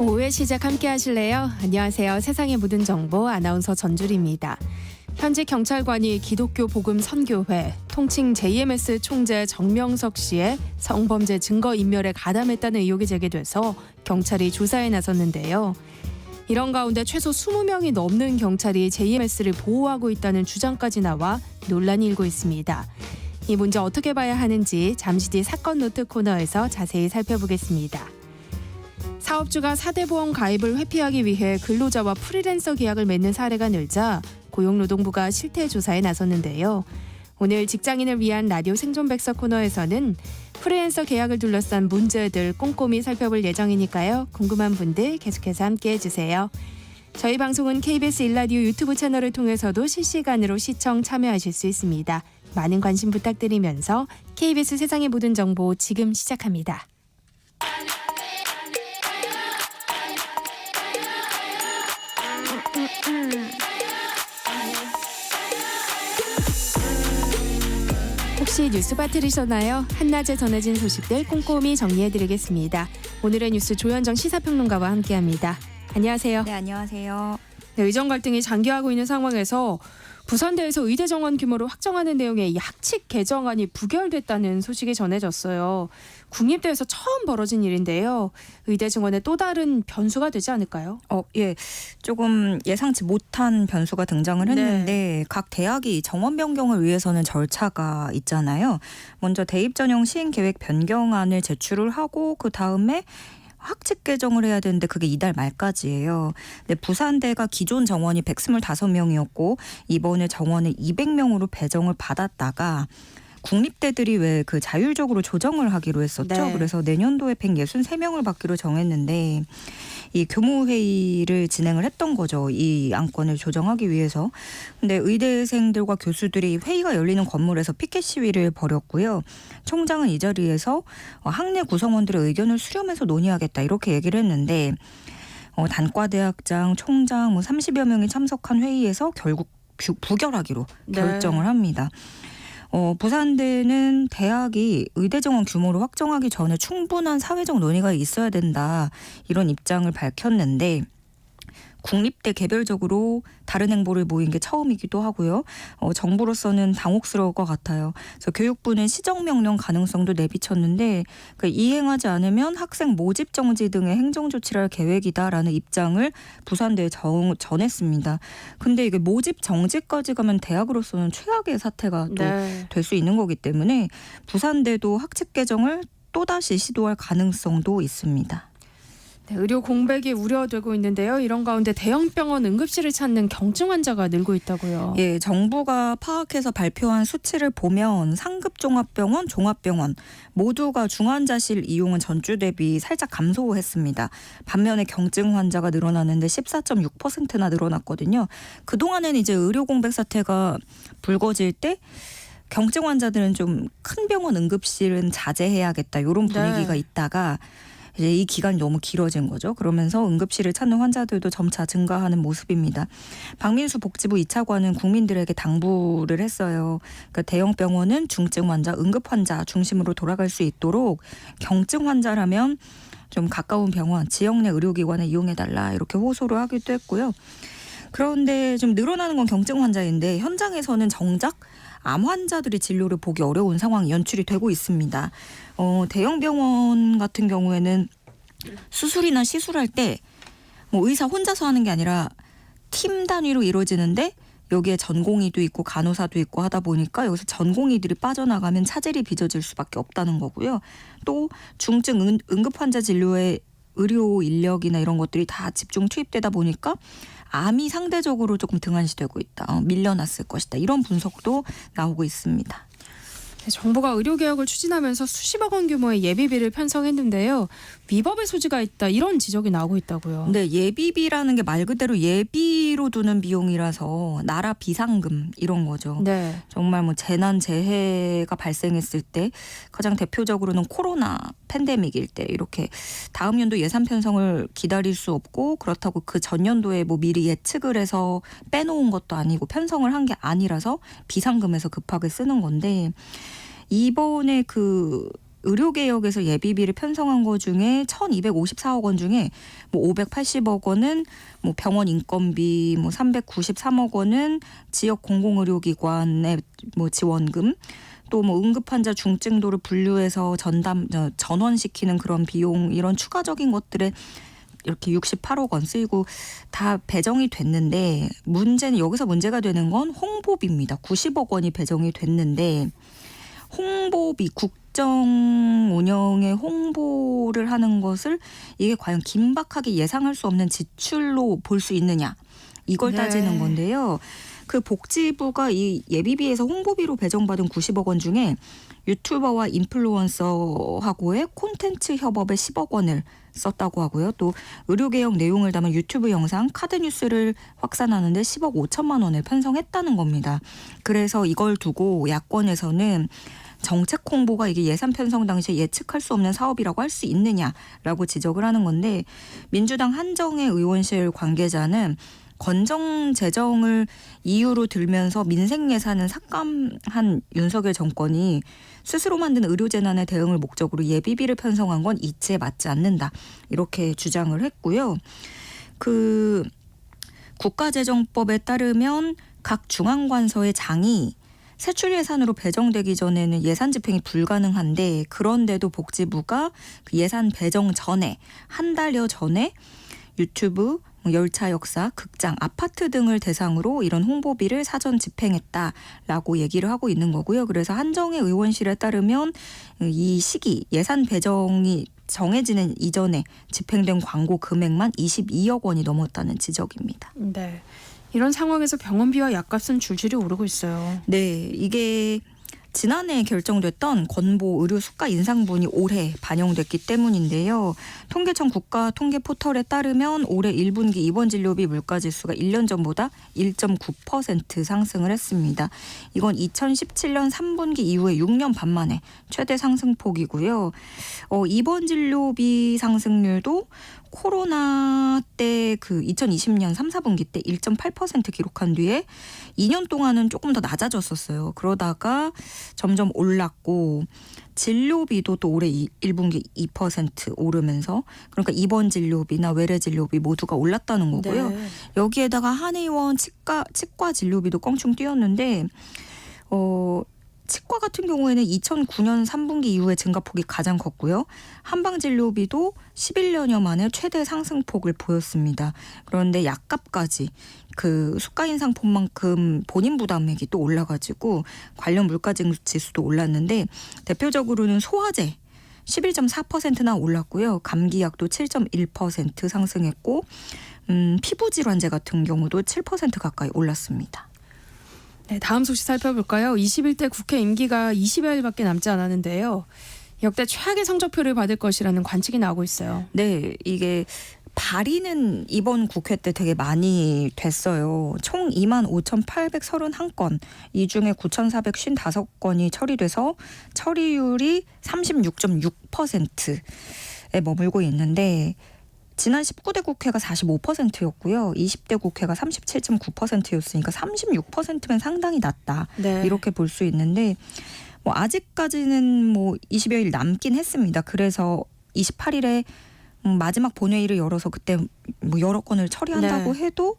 오후의 시작 함께 하실래요? 안녕하세요. 세상의 모든 정보 아나운서 전주리입니다. 현직 경찰관이 기독교 복음 선교회 통칭 JMS 총재 정명석 씨의 성범죄 증거인멸에 가담했다는 의혹이 제기돼서 경찰이 조사에 나섰는데요. 이런 가운데 최소 20명이 넘는 경찰이 JMS를 보호하고 있다는 주장까지 나와 논란이 일고 있습니다. 이 문제 어떻게 봐야 하는지 잠시 뒤 사건 노트 코너에서 자세히 살펴보겠습니다. 사업주가 4대 보험 가입을 회피하기 위해 근로자와 프리랜서 계약을 맺는 사례가 늘자 고용노동부가 실태 조사에 나섰는데요. 오늘 직장인을 위한 라디오 생존백서 코너에서는 프리랜서 계약을 둘러싼 문제들 꼼꼼히 살펴볼 예정이니까요. 궁금한 분들 계속해서 함께해 주세요. 저희 방송은 KBS 1라디오 유튜브 채널을 통해서도 실시간으로 시청 참여하실 수 있습니다. 많은 관심 부탁드리면서 KBS 세상의 모든 정보 지금 시작합니다. 혹시 뉴스 빠뜨리셨나요? 한낮에 전해진 소식들 꼼꼼히 정리해드리겠습니다. 오늘의 뉴스 조현정 시사평론가와 함께합니다. 안녕하세요. 네, 안녕하세요. 네, 의정 갈등이 장기화하고 있는 상황에서 부산대에서 의대 정원 규모를 확정하는 내용의 이 학칙 개정안이 부결됐다는 소식이 전해졌어요. 국립대에서 처음 벌어진 일인데요. 의대 증원에 또 다른 변수가 되지 않을까요? 예, 조금 예상치 못한 변수가 등장을 했는데 각 대학이 정원 변경을 위해서는 절차가 있잖아요. 먼저 대입 전형 시행 계획 변경안을 제출을 하고 그 다음에 학칙 개정을 해야 되는데 그게 이달 말까지예요. 근데 부산대가 기존 정원이 125명이었고 이번에 정원을 200명으로 배정을 받았다가 국립대들이 왜 그 자율적으로 조정을 하기로 했었죠. 네. 그래서 내년도에 163명을 받기로 정했는데 이 교무회의를 진행을 했던 거죠. 이 안건을 조정하기 위해서. 근데 의대생들과 교수들이 회의가 열리는 건물에서 피켓 시위를 벌였고요. 총장은 이 자리에서 학내 구성원들의 의견을 수렴해서 논의하겠다 이렇게 얘기를 했는데 단과대학장, 총장 30여 명이 참석한 회의에서 결국 부결하기로 결정을 합니다. 부산대는 대학이 의대 정원 규모를 확정하기 전에 충분한 사회적 논의가 있어야 된다 이런 입장을 밝혔는데 국립대 개별적으로 다른 행보를 보인 게 처음이기도 하고요. 정부로서는 당혹스러울 것 같아요. 그래서 교육부는 시정명령 가능성도 내비쳤는데 이행하지 않으면 학생 모집 정지 등의 행정조치를 할 계획이다라는 입장을 부산대에 전했습니다. 근데 이게 모집 정지까지 가면 대학으로서는 최악의 사태가 또 될 수 있는 거기 때문에 부산대도 학칙 개정을 또다시 시도할 가능성도 있습니다. 네, 의료 공백이 우려되고 있는데요. 이런 가운데 대형 병원 응급실을 찾는 경증 환자가 늘고 있다고요. 예, 정부가 파악해서 발표한 수치를 보면 상급 종합병원, 종합병원 모두가 중환자실 이용은 전주 대비 살짝 감소했습니다. 반면에 경증 환자가 늘어나는데 14.6%나 늘어났거든요. 그동안에는 이제 의료 공백 사태가 불거질 때 경증 환자들은 좀 큰 병원 응급실은 자제해야겠다 이런 분위기가 있다가 이제 이 기간이 너무 길어진 거죠. 그러면서 응급실을 찾는 환자들도 점차 증가하는 모습입니다. 박민수 복지부 2차관은 국민들에게 당부를 했어요. 그러니까 대형 병원은 중증 환자, 응급 환자 중심으로 돌아갈 수 있도록 경증 환자라면 좀 가까운 병원, 지역 내 의료기관에 이용해달라 이렇게 호소를 하기도 했고요. 그런데 좀 늘어나는 건 경증 환자인데 현장에서는 정작 암 환자들이 진료를 보기 어려운 상황이 연출이 되고 있습니다. 대형 병원 같은 경우에는 수술이나 시술할 때 의사 혼자서 하는 게 아니라 팀 단위로 이루어지는데 여기에 전공의도 있고 간호사도 있고 하다 보니까 여기서 전공의들이 빠져나가면 차질이 빚어질 수밖에 없다는 거고요. 또 중증 응급 환자 진료에 의료 인력이나 이런 것들이 다 집중 투입되다 보니까 암이 상대적으로 조금 등한시되고 있다. 밀려났을 것이다. 이런 분석도 나오고 있습니다. 정부가 의료개혁을 추진하면서 수십억 원 규모의 예비비를 편성했는데요. 위법의 소지가 있다 이런 지적이 나오고 있다고요. 네, 예비비라는 게 말 그대로 예비로 두는 비용이라서 나라 비상금 이런 거죠. 네. 정말 재난 재해가 발생했을 때 가장 대표적으로는 코로나 팬데믹일 때 이렇게 다음 연도 예산 편성을 기다릴 수 없고 그렇다고 그 전년도에 미리 예측을 해서 빼놓은 것도 아니고 편성을 한 게 아니라서 비상금에서 급하게 쓰는 건데 이번에 그 의료개혁에서 예비비를 편성한 것 중에 1,254억 원 중에 뭐 580억 원은 뭐 병원 인건비, 뭐 393억 원은 지역 공공의료기관의 뭐 지원금, 또 뭐 응급환자 중증도를 분류해서 전원시키는 그런 비용, 이런 추가적인 것들에 이렇게 68억 원 쓰이고 다 배정이 됐는데, 문제는 여기서 문제가 되는 건 홍보비입니다. 90억 원이 배정이 됐는데, 홍보비, 국정 운영의 홍보를 하는 것을 이게 과연 긴박하게 예상할 수 없는 지출로 볼 수 있느냐, 이걸 따지는 건데요. 그 복지부가 이 예비비에서 홍보비로 배정받은 90억 원 중에 유튜버와 인플루언서하고의 콘텐츠 협업에 10억 원을 썼다고 하고요. 또 의료개혁 내용을 담은 유튜브 영상 카드뉴스를 확산하는데 10억 5천만 원을 편성했다는 겁니다. 그래서 이걸 두고 야권에서는 정책 홍보가 이게 예산 편성 당시에 예측할 수 없는 사업이라고 할 수 있느냐라고 지적을 하는 건데, 민주당 한정혜 의원실 관계자는 건정 재정을 이유로 들면서 민생 예산은 삭감한 윤석열 정권이 스스로 만든 의료재난의 대응을 목적으로 예비비를 편성한 건 이치에 맞지 않는다, 이렇게 주장을 했고요. 그 국가재정법에 따르면 각 중앙관서의 장이 세출 예산으로 배정되기 전에는 예산 집행이 불가능한데, 그런데도 복지부가 그 예산 배정 전에 한 달여 전에 유튜브, 열차 역사, 극장, 아파트 등을 대상으로 이런 홍보비를 사전 집행했다라고 얘기를 하고 있는 거고요. 그래서 한정혜 의원실에 따르면 이 시기 예산 배정이 정해지는 이전에 집행된 광고 금액만 22억 원이 넘었다는 지적입니다. 네. 이런 상황에서 병원비와 약값은 줄줄이 오르고 있어요. 네, 이게 지난해 결정됐던 건보 의료 수가 인상분이 올해 반영됐기 때문인데요. 통계청 국가통계 포털에 따르면 올해 1분기 입원 진료비 물가지수가 1년 전보다 1.9% 상승을 했습니다. 이건 2017년 3분기 이후에 6년 반 만에 최대 상승폭이고요. 입원 진료비 상승률도 코로나 때 그 2020년 3, 4분기 때 1.8% 기록한 뒤에 2년 동안은 조금 더 낮아졌었어요. 그러다가 점점 올랐고, 진료비도 또 올해 1분기 2% 오르면서, 그러니까 입원 진료비나 외래 진료비 모두가 올랐다는 거고요. 네. 여기에다가 한의원 치과 진료비도 껑충 뛰었는데, 치과 같은 경우에는 2009년 3분기 이후에 증가폭이 가장 컸고요. 한방진료비도 11년여 만에 최대 상승폭을 보였습니다. 그런데 약값까지 그 수가 인상폭만큼 본인 부담액이 또 올라가지고 관련 물가지수도 올랐는데, 대표적으로는 소화제 11.4%나 올랐고요. 감기약도 7.1% 상승했고, 피부질환제 같은 경우도 7% 가까이 올랐습니다. 네, 다음 소식 살펴볼까요? 21대 국회 임기가 20여일밖에 남지 않았는데요. 역대 최악의 성적표를 받을 것이라는 관측이 나오고 있어요. 네, 이게 발의는 이번 국회 때 되게 많이 됐어요. 총 25,831건, 이 중에 9,455건이 처리돼서 처리율이 36.6%에 머물고 있는데, 지난 19대 국회가 45%였고요. 20대 국회가 37.9%였으니까 36%면 상당히 낮다. 네. 이렇게 볼 수 있는데, 뭐 아직까지는 뭐 20여일 남긴 했습니다. 그래서 28일에 마지막 본회의를 열어서 그때 뭐 여러 건을 처리한다고 해도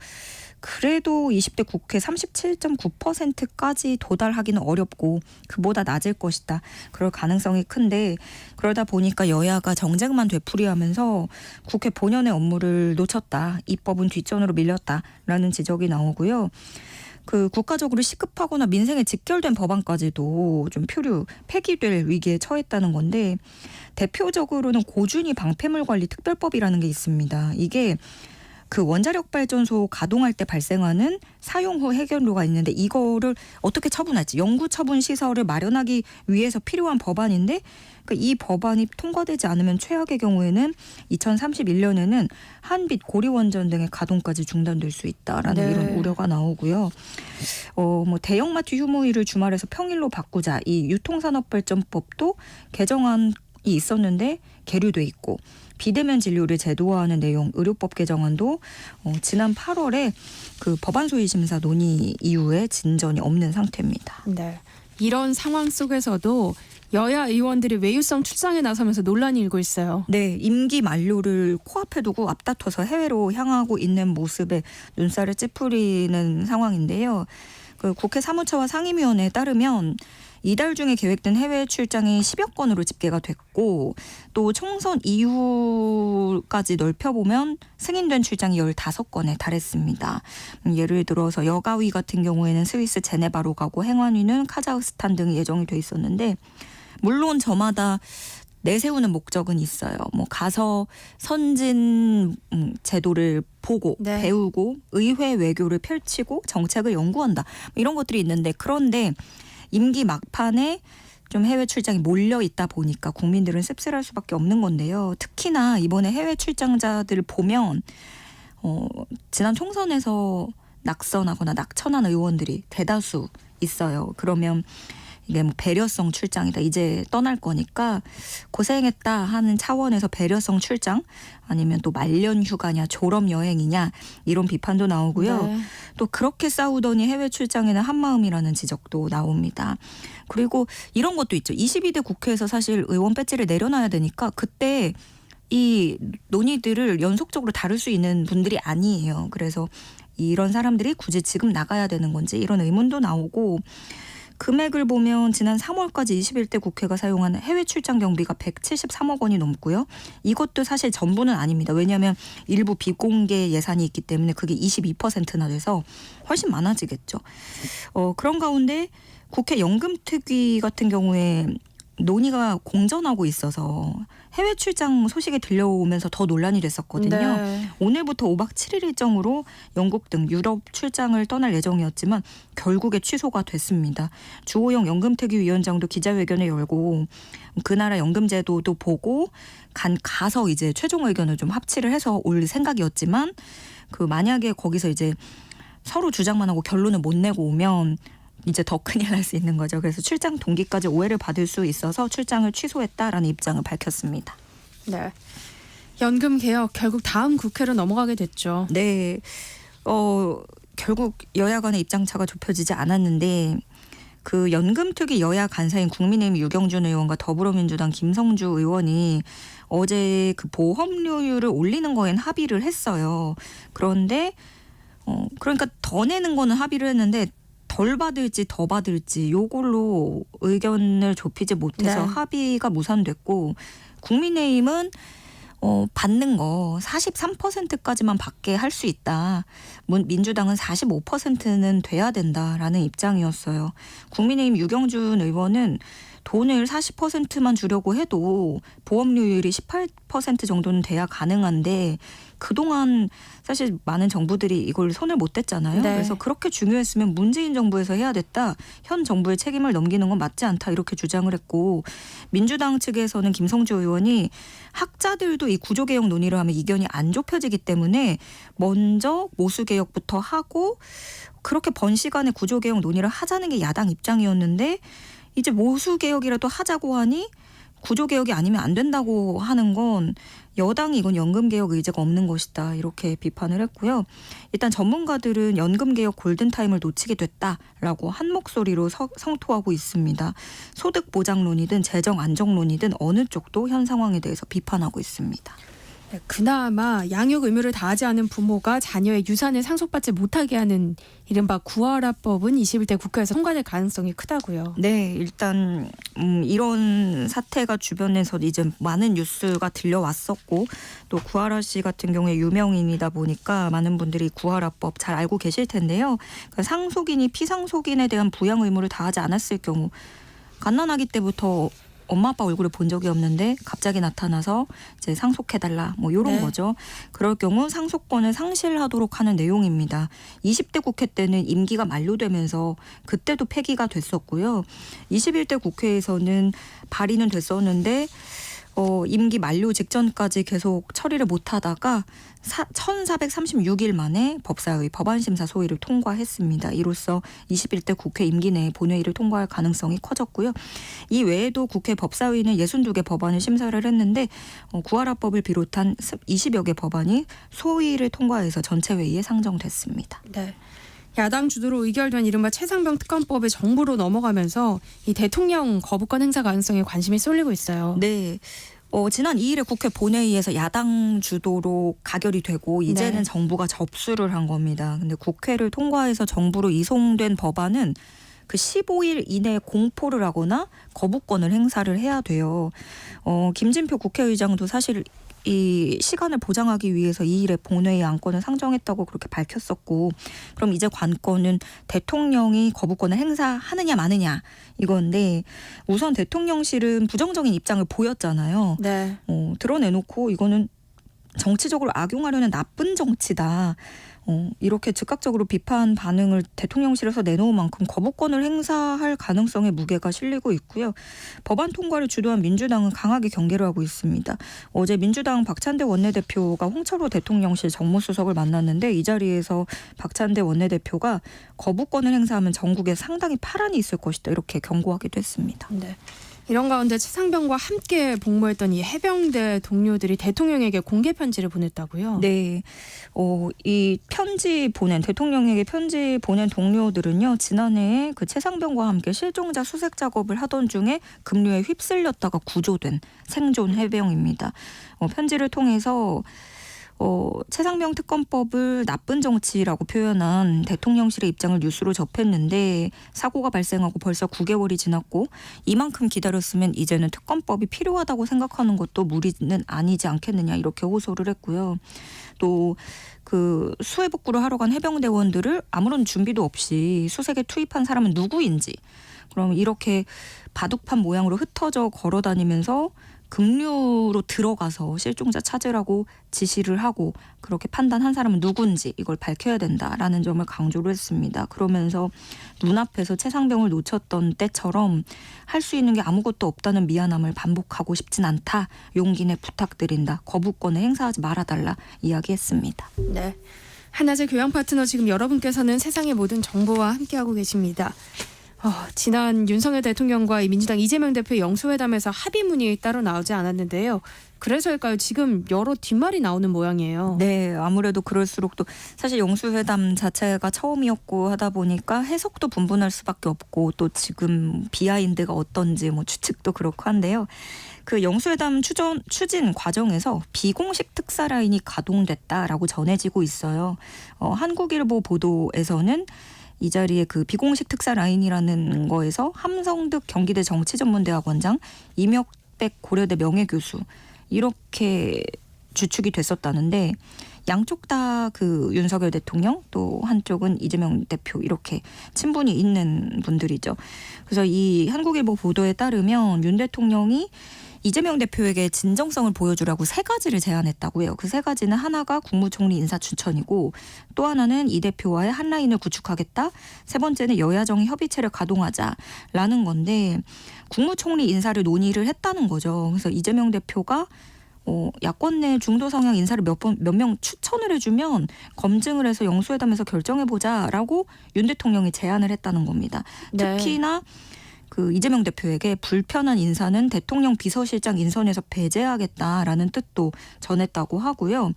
그래도 20대 국회 37.9%까지 도달하기는 어렵고 그보다 낮을 것이다. 그럴 가능성이 큰데, 그러다 보니까 여야가 정쟁만 되풀이하면서 국회 본연의 업무를 놓쳤다. 입법은 뒷전으로 밀렸다라는 지적이 나오고요. 그 국가적으로 시급하거나 민생에 직결된 법안까지도 좀 폐기될 위기에 처했다는 건데, 대표적으로는 고준위 방패물 관리 특별법이라는 게 있습니다. 이게 그 원자력 발전소 가동할 때 발생하는 사용 후 해결료가 있는데, 이거를 어떻게 처분할지 영구 처분 시설을 마련하기 위해서 필요한 법안인데, 이 법안이 통과되지 않으면 최악의 경우에는 2031년에는 한빛 고리원전 등의 가동까지 중단될 수 있다라는 이런 우려가 나오고요. 뭐 대형마트 휴무일을 주말에서 평일로 바꾸자, 이 유통산업발전법도 개정안이 있었는데 계류돼 있고, 비대면 진료를 제도화하는 내용 의료법 개정안도 지난 8월에 그 법안 소위 심사 논의 이후에 진전이 없는 상태입니다. 네. 이런 상황 속에서도 여야 의원들이 외유성 출장에 나서면서 논란이 일고 있어요. 네, 임기 만료를 코앞에 두고 앞다퉈서 해외로 향하고 있는 모습에 눈살을 찌푸리는 상황인데요. 그 국회 사무처와 상임위원회에 따르면 이달 중에 계획된 해외 출장이 10여 건으로 집계가 됐고 또 총선 이후까지 넓혀보면 승인된 출장이 15건에 달했습니다. 예를 들어서 여가위 같은 경우에는 스위스 제네바로 가고 행안위는 카자흐스탄 등이 예정이 돼 있었는데 물론 저마다 내세우는 목적은 있어요. 뭐 가서 선진 제도를 보고 네. 배우고 의회 외교를 펼치고 정책을 연구한다. 이런 것들이 있는데 그런데 임기 막판에 좀 해외 출장이 몰려 있다 보니까 국민들은 씁쓸할 수밖에 없는 건데요. 특히나 이번에 해외 출장자들을 보면 지난 총선에서 낙선하거나 낙천한 의원들이 대다수 있어요. 그러면 이게 뭐 배려성 출장이다. 이제 떠날 거니까 고생했다 하는 차원에서 배려성 출장 아니면 또 말년 휴가냐 졸업 여행이냐 이런 비판도 나오고요. 네. 또 그렇게 싸우더니 해외 출장에는 한마음이라는 지적도 나옵니다. 그리고 이런 것도 있죠. 22대 국회에서 사실 의원 배지를 내려놔야 되니까 그때 이 논의들을 연속적으로 다룰 수 있는 분들이 아니에요. 그래서 이런 사람들이 굳이 지금 나가야 되는 건지 이런 의문도 나오고 금액을 보면 지난 3월까지 21대 국회가 사용한 해외 출장 경비가 173억 원이 넘고요. 이것도 사실 전부는 아닙니다. 왜냐하면 일부 비공개 예산이 있기 때문에 그게 22%나 돼서 훨씬 많아지겠죠. 그런 가운데 국회 연금특위 같은 경우에 논의가 공전하고 있어서 해외 출장 소식이 들려오면서 더 논란이 됐었거든요. 네. 오늘부터 5박 7일 일정으로 영국 등 유럽 출장을 떠날 예정이었지만 결국에 취소가 됐습니다. 주호영 연금특위 위원장도 기자회견을 열고 그 나라 연금제도도 보고 가서 이제 최종 의견을 좀 합치를 해서 올 생각이었지만 그 만약에 거기서 이제 서로 주장만 하고 결론을 못 내고 오면 이제 더 큰일 날 수 있는 거죠. 그래서 출장 동기까지 오해를 받을 수 있어서 출장을 취소했다라는 입장을 밝혔습니다. 네. 연금 개혁 결국 다음 국회로 넘어가게 됐죠. 네. 결국 여야 간의 입장차가 좁혀지지 않았는데 그 연금특위 여야 간사인 국민의힘 유경준 의원과 더불어민주당 김성주 의원이 어제 그 보험료율을 올리는 거엔 합의를 했어요. 그런데 그러니까 더 내는 거는 합의를 했는데 덜 받을지 더 받을지 요걸로 의견을 좁히지 못해서 네. 합의가 무산됐고 국민의힘은 받는 거 43%까지만 받게 할 수 있다. 민주당은 45%는 돼야 된다라는 입장이었어요. 국민의힘 유경준 의원은 돈을 40%만 주려고 해도 보험료율이 18% 정도는 돼야 가능한데 그동안 사실 많은 정부들이 이걸 손을 못 댔잖아요. 네. 그래서 그렇게 중요했으면 문재인 정부에서 해야 됐다. 현 정부의 책임을 넘기는 건 맞지 않다. 이렇게 주장을 했고 민주당 측에서는 김성주 의원이 학자들도 이 구조개혁 논의를 하면 이견이 안 좁혀지기 때문에 먼저 모수개혁부터 하고 그렇게 번 시간에 구조개혁 논의를 하자는 게 야당 입장이었는데 이제 모수개혁이라도 하자고 하니 구조개혁이 아니면 안 된다고 하는 건 여당이 이건 연금개혁 의지가 없는 것이다. 이렇게 비판을 했고요. 일단 전문가들은 연금개혁 골든타임을 놓치게 됐다라고 한 목소리로 성토하고 있습니다. 소득보장론이든 재정안정론이든 어느 쪽도 현 상황에 대해서 비판하고 있습니다. 네, 그나마 양육 의무를 다하지 않은 부모가 자녀의 유산을 상속받지 못하게 하는 이른바 구하라법은 21대 국회에서 통과될 가능성이 크다고요. 네, 일단 이런 사태가 주변에서 이제 많은 뉴스가 들려왔었고 또 구하라 씨 같은 경우에 유명인이다 보니까 많은 분들이 구하라법 잘 알고 계실 텐데요. 그러니까 상속인이 피상속인에 대한 부양 의무를 다하지 않았을 경우 갓난아기 때부터 엄마 아빠 얼굴을 본 적이 없는데 갑자기 나타나서 이제 상속해달라 뭐 이런 네. 거죠. 그럴 경우 상속권을 상실하도록 하는 내용입니다. 20대 국회 때는 임기가 만료되면서 그때도 폐기가 됐었고요. 21대 국회에서는 발의는 됐었는데 임기 만료 직전까지 계속 처리를 못하다가 1436일 만에 법사위 법안심사 소위를 통과했습니다. 이로써 21대 국회 임기 내에 본회의를 통과할 가능성이 커졌고요. 이 외에도 국회 법사위는 62개 법안을 심사를 했는데 구하라법을 비롯한 20여 개 법안이 소위를 통과해서 전체 회의에 상정됐습니다. 네. 야당 주도로 의결된 이른바 최상병 특검법이 정부로 넘어가면서 이 대통령 거부권 행사 가능성에 관심이 쏠리고 있어요. 네. 지난 2일에 국회 본회의에서 야당 주도로 가결이 되고 이제는 네. 정부가 접수를 한 겁니다. 근데 국회를 통과해서 정부로 이송된 법안은 그 15일 이내에 공포를 하거나 거부권을 행사를 해야 돼요. 김진표 국회의장도 사실 이 시간을 보장하기 위해서 2일에 본회의 안건을 상정했다고 그렇게 밝혔었고, 그럼 이제 관건은 대통령이 거부권을 행사하느냐 마느냐 이건데, 우선 대통령실은 부정적인 입장을 보였잖아요. 네. 드러내놓고 이거는 정치적으로 악용하려는 나쁜 정치다. 이렇게 즉각적으로 비판 반응을 대통령실에서 내놓은 만큼 거부권을 행사할 가능성에 무게가 실리고 있고요. 법안 통과를 주도한 민주당은 강하게 경계를 하고 있습니다. 어제 민주당 박찬대 원내대표가 홍철호 대통령실 정무수석을 만났는데 이 자리에서 박찬대 원내대표가 거부권을 행사하면 전국에 상당히 파란이 있을 것이다 이렇게 경고하기도 했습니다. 네. 이런 가운데 최상병과 함께 복무했던 이 해병대 동료들이 대통령에게 공개 편지를 보냈다고요? 네. 이 대통령에게 편지 보낸 동료들은요, 지난해에 그 최상병과 함께 실종자 수색 작업을 하던 중에 급류에 휩쓸렸다가 구조된 생존 해병입니다. 편지를 통해서 최상병 특검법을 나쁜 정치라고 표현한 대통령실의 입장을 뉴스로 접했는데, 사고가 발생하고 벌써 9개월이 지났고 이만큼 기다렸으면 이제는 특검법이 필요하다고 생각하는 것도 무리는 아니지 않겠느냐 이렇게 호소를 했고요. 또 그 수해 복구를 하러 간 해병대원들을 아무런 준비도 없이 수색에 투입한 사람은 누구인지, 그럼 이렇게 바둑판 모양으로 흩어져 걸어다니면서 급류로 들어가서 실종자 찾으라고 지시를 하고 그렇게 판단한 사람은 누군지 이걸 밝혀야 된다라는 점을 강조를 했습니다. 그러면서 눈앞에서 최상병을 놓쳤던 때처럼 할 수 있는 게 아무것도 없다는 미안함을 반복하고 싶진 않다. 용기 내 부탁드린다. 거부권을 행사하지 말아달라 이야기했습니다. 네. 한낮의 교양 파트너 지금 여러분께서는 세상의 모든 정보와 함께하고 계십니다. 지난 윤석열 대통령과 이 민주당 이재명 대표의 영수회담에서 합의문이 따로 나오지 않았는데요. 그래서일까요? 지금 여러 뒷말이 나오는 모양이에요. 네, 아무래도 그럴수록 또 사실 영수회담 자체가 처음이었고 하다 보니까 해석도 분분할 수밖에 없고, 또 지금 비하인드가 어떤지 뭐 추측도 그렇고 한데요. 그 영수회담 추진 과정에서 비공식 특사 라인이 가동됐다라고 전해지고 있어요. 한국일보 보도에서는 이 자리에 그 비공식 특사 라인이라는 거에서 함성득 경기대 정치전문대학원장, 이명백 고려대 명예교수 이렇게 주축이 됐었다는데, 양쪽 다 그 윤석열 대통령, 또 한쪽은 이재명 대표 이렇게 친분이 있는 분들이죠. 그래서 이 한국일보 보도에 따르면 윤 대통령이 이재명 대표에게 진정성을 보여주라고 3가지를 제안했다고 해요. 그 3가지는 하나가 국무총리 인사 추천이고, 또 하나는 이 대표와의 한 라인을 구축하겠다. 3번째는 여야정의 협의체를 가동하자라는 건데, 국무총리 인사를 논의를 했다는 거죠. 그래서 이재명 대표가 야권 내 중도 성향 인사를 몇 명 추천을 해주면 검증을 해서 영수회담에서 결정해보자라고 윤 대통령이 제안을 했다는 겁니다. 네. 특히나 그 이재명 대표에게 불편한 인사는 대통령 비서실장 인선에서 배제하겠다라는 뜻도 전했다고 하고요.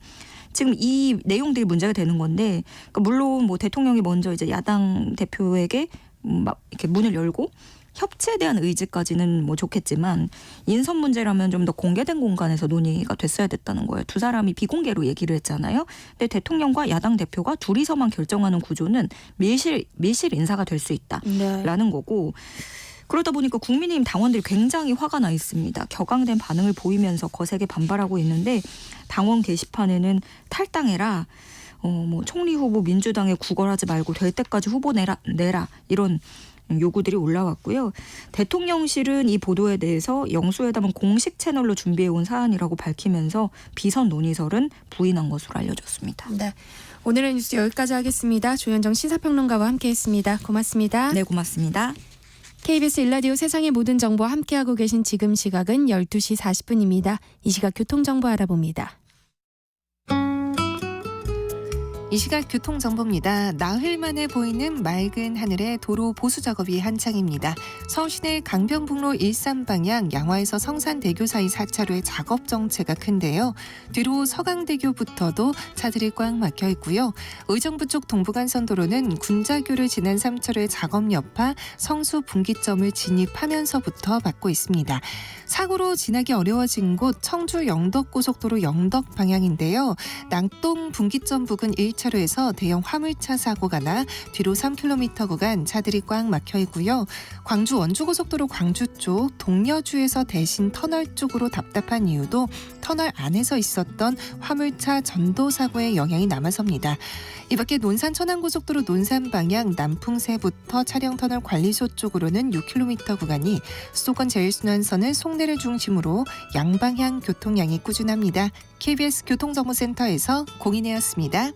지금 이 내용들이 문제가 되는 건데, 그러니까 물론 뭐 대통령이 먼저 이제 야당 대표에게 막 이렇게 문을 열고 협치에 대한 의지까지는 뭐 좋겠지만, 인선 문제라면 좀 더 공개된 공간에서 논의가 됐어야 됐다는 거예요. 두 사람이 비공개로 얘기를 했잖아요. 근데 대통령과 야당 대표가 둘이서만 결정하는 구조는 밀실 인사가 될 수 있다라는 거고, 그러다 보니까 국민의힘 당원들이 굉장히 화가 나 있습니다. 격앙된 반응을 보이면서 거세게 반발하고 있는데, 당원 게시판에는 탈당해라, 뭐 총리 후보 민주당에 구걸하지 말고 될 때까지 후보 내라 이런 요구들이 올라왔고요. 대통령실은 이 보도에 대해서 영수회담은 공식 채널로 준비해온 사안이라고 밝히면서 비선 논의설은 부인한 것으로 알려졌습니다. 네. 오늘의 뉴스 여기까지 하겠습니다. 조현정 시사평론가와 함께했습니다. 고맙습니다. 네, 고맙습니다. KBS 일라디오 세상의 모든 정보와 함께하고 계신 지금 시각은 12시 40분입니다. 이 시각 교통정보 알아봅니다. 이 시각 교통정보입니다. 나흘 만에 보이는 맑은 하늘에 도로 보수 작업이 한창입니다. 서울시내 강변북로 일산 방향 양화에서 성산대교 사이 4차로의 작업 정체가 큰데요. 뒤로 서강대교부터도 차들이 꽉 막혀 있고요. 의정부 쪽 동부간선도로는 군자교를 지난 3차로의 작업 여파 성수 분기점을 진입하면서부터 막고 있습니다. 사고로 지나기 어려워진 곳 청주 영덕고속도로 영덕 방향인데요. 낭동 분기점 부근 1차로에서 대형 화물차 사고가 나 뒤로 3km 구간 차들이 꽉 막혀 있고요. 광주 원주고속도로 광주 쪽 동여주에서 대신 터널 쪽으로 답답한 이유도 터널 안에서 있었던 화물차 전도 사고의 영향이 남아서입니다. 이 밖에 논산 천안고속도로 논산 방향 남풍새부터 차량터널 관리소 쪽으로는 6km 구간이 수도권 제일순환선을 송내를 중심으로 양방향 교통량이 꾸준합니다. KBS 교통정보센터에서 공인혜였습니다.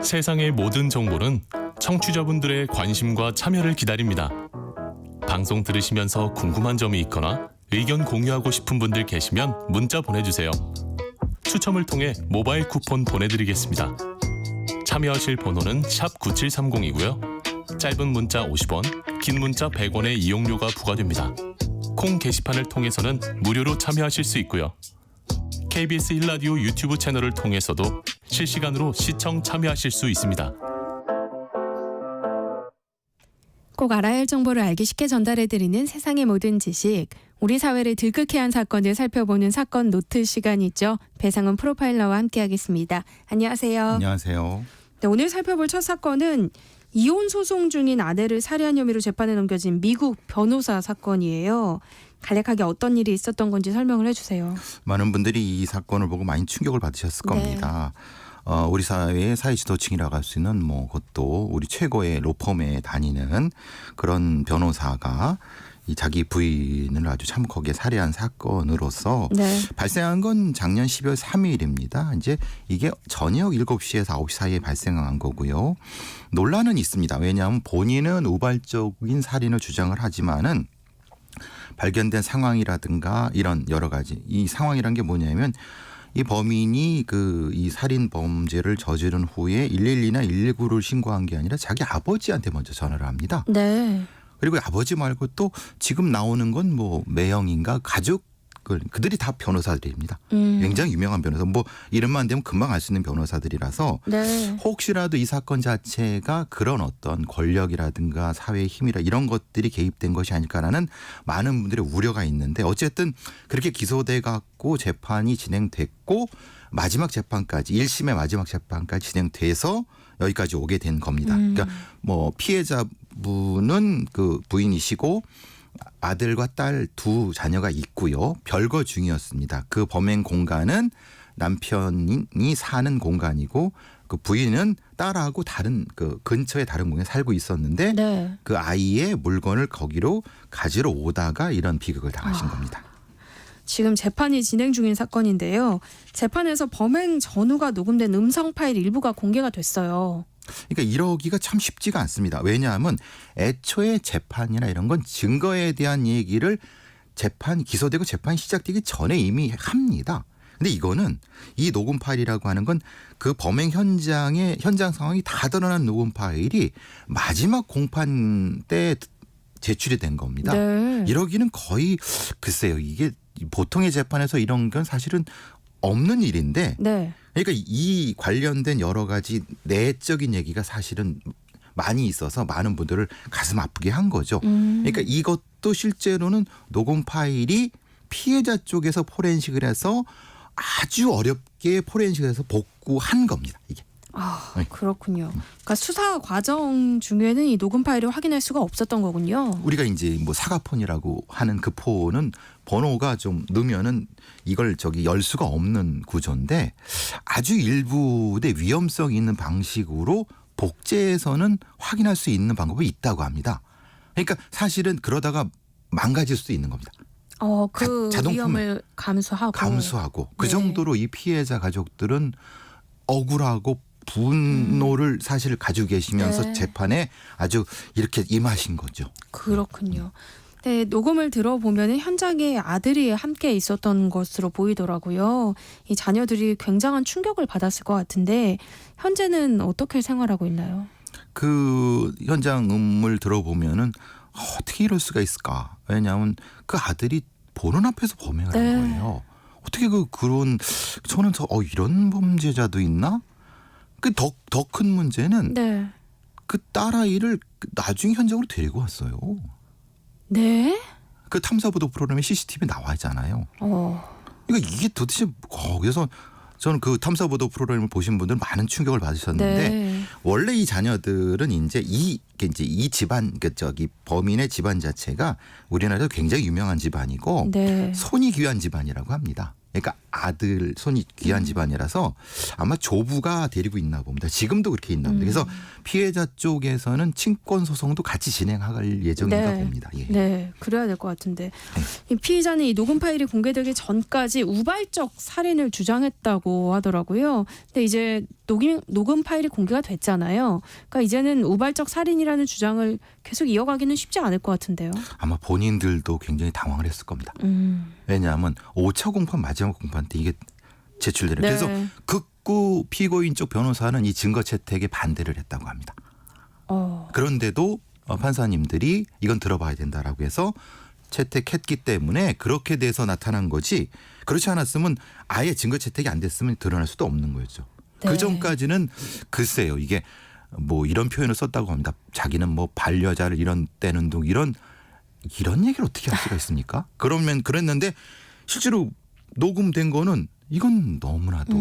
세상의 모든 정보는 청취자분들의 관심과 참여를 기다립니다. 방송 들으시면서 궁금한 점이 있거나 의견 공유하고 싶은 분들 계시면 문자 보내주세요. 추첨을 통해 모바일 쿠폰 보내드리겠습니다. 참여하실 번호는 샵 9730이고요. 짧은 문자 50원, 긴 문자 100원의 이용료가 부과됩니다. 콩 게시판을 통해서는 무료로 참여하실 수 있고요. KBS 1라디오 유튜브 채널을 통해서도 실시간으로 시청 참여하실 수 있습니다. 꼭 알아야 할 정보를 알기 쉽게 전달해드리는 세상의 모든 지식. 우리 사회를 들끓게 한 사건을 살펴보는 사건 노트 시간이죠. 배상훈 프로파일러와 함께하겠습니다. 안녕하세요. 안녕하세요. 네, 오늘 살펴볼 첫 사건은 이혼 소송 중인 아내를 살해한 혐의로 재판에 넘겨진 미국 변호사 사건이에요. 간략하게 어떤 일이 있었던 건지 설명을 해주세요. 많은 분들이 이 사건을 보고 많이 충격을 받으셨을 겁니다. 우리 사회의 사회 지도층이라고 할 수 있는 그것도 우리 최고의 로펌에 다니는 그런 변호사가 이 자기 부인을 아주 참혹하게 살해한 사건으로서 발생한 건 작년 12월 3일입니다. 이제 이게 저녁 7시에서 9시 사이에 발생한 거고요. 논란은 있습니다. 왜냐하면 본인은 우발적인 살인을 주장을 하지만은 발견된 상황이라든가 이런 여러 가지 이 상황이란 게 뭐냐면 이 범인이 이 살인 범죄를 저지른 후에 112나 119를 신고한 게 아니라 자기 아버지한테 먼저 전화를 합니다. 네. 그리고 아버지 말고 또 지금 나오는 건 매형인가 가족 그들이 다 변호사들입니다. 굉장히 유명한 변호사. 이름만 되면 금방 알 수 있는 변호사들이라서 혹시라도 이 사건 자체가 그런 어떤 권력이라든가 사회의 힘이라 이런 것들이 개입된 것이 아닐까라는 많은 분들의 우려가 있는데 어쨌든 그렇게 기소돼 갖고 재판이 진행됐고 마지막 재판까지 1심의 마지막 재판까지 진행돼서 여기까지 오게 된 겁니다. 그러니까 피해자분은 그 부인이시고 아들과 딸 두 자녀가 있고요. 별거 중이었습니다. 그 범행 공간은 남편이 사는 공간이고 그 부인은 딸하고 다른 근처에 다른 공간에 살고 있었는데 그 아이의 물건을 거기로 가지러 오다가 이런 비극을 당하신 겁니다. 지금 재판이 진행 중인 사건인데요. 재판에서 범행 전후가 녹음된 음성 파일 일부가 공개가 됐어요. 그러니까 이러기가 참 쉽지가 않습니다. 왜냐하면 애초에 재판이나 이런 건 증거에 대한 얘기를 기소되고 재판이 시작되기 전에 이미 합니다. 근데 이거는 이 녹음 파일이라고 하는 건 그 범행 현장 상황이 다 드러난 녹음 파일이 마지막 공판 때 제출이 된 겁니다. 이러기는 거의 글쎄요. 이게 보통의 재판에서 이런 건 사실은 없는 일인데 그러니까 이 관련된 여러 가지 내적인 얘기가 사실은 많이 있어서 많은 분들을 가슴 아프게 한 거죠. 그러니까 이것도 실제로는 녹음 파일이 피해자 쪽에서 포렌식을 해서 아주 어렵게 포렌식을 해서 복구한 겁니다. 이게. 그렇군요. 그러니까 수사 과정 중에는 이 녹음 파일을 확인할 수가 없었던 거군요. 우리가 이제 사과폰이라고 하는 그 폰은 번호가 좀 넣으면은 이걸 열 수가 없는 구조인데 아주 일부의 위험성이 있는 방식으로 복제해서는 확인할 수 있는 방법이 있다고 합니다. 그러니까 사실은 그러다가 망가질 수도 있는 겁니다. 그 위험을 감수하고 그 정도로 이 피해자 가족들은 억울하고 분노를 사실 가지고 계시면서 재판에 아주 이렇게 임하신 거죠. 그렇군요. 네, 녹음을 들어보면 현장에 아들이 함께 있었던 것으로 보이더라고요. 이 자녀들이 굉장한 충격을 받았을 것 같은데 현재는 어떻게 생활하고 있나요? 그 현장 음을 들어보면은 어떻게 이럴 수가 있을까? 왜냐하면 그 아들이 보는 앞에서 범행을 네. 한 거예요. 어떻게 그런 저는 이런 범죄자도 있나? 그 더 큰 문제는 네. 그 딸아이를 나중에 현장으로 데리고 왔어요. 네? 그 탐사보도 프로그램에 CCTV 나와 있잖아요. 어. 그러니까 이게 도대체 그래서 저는 그 탐사보도 프로그램을 보신 분들 많은 충격을 받으셨는데 네. 원래 이 자녀들은 이제 이 집안 범인의 집안 자체가 우리나라에서 굉장히 유명한 집안이고 네. 손이 귀한 집안이라고 합니다. 그러니까 아들 손이 귀한 집안이라서 아마 조부가 데리고 있나 봅니다. 지금도 그렇게 있나 봅니다. 그래서 피해자 쪽에서는 친권 소송도 같이 진행할 예정인가 네. 봅니다. 예. 네, 그래야 될 것 같은데 이 피의자는 이 녹음 파일이 공개되기 전까지 우발적 살인을 주장했다고 하더라고요. 근데 이제 녹음 파일이 공개가 됐잖아요. 그러니까 이제는 우발적 살인이라는 주장을 계속 이어가기는 쉽지 않을 것 같은데요. 아마 본인들도 굉장히 당황을 했을 겁니다. 왜냐하면 5차 공판 마지막 공판 때 이게 제출되는 네. 그래서 극구 피고인 쪽 변호사는 이 증거 채택에 반대를 했다고 합니다. 그런데도 판사님들이 이건 들어봐야 된다라고 해서 채택했기 때문에 그렇게 돼서 나타난 거지 그렇지 않았으면 아예 증거 채택이 안 됐으면 드러날 수도 없는 거였죠. 네. 그 전까지는 글쎄요 이게 뭐 이런 표현을 썼다고 합니다. 자기는 뭐 반려자를 이런 떼는 둥 이런 얘기를 어떻게 할 수가 있습니까? 그러면 그랬는데 실제로 녹음된 거는 이건 너무나도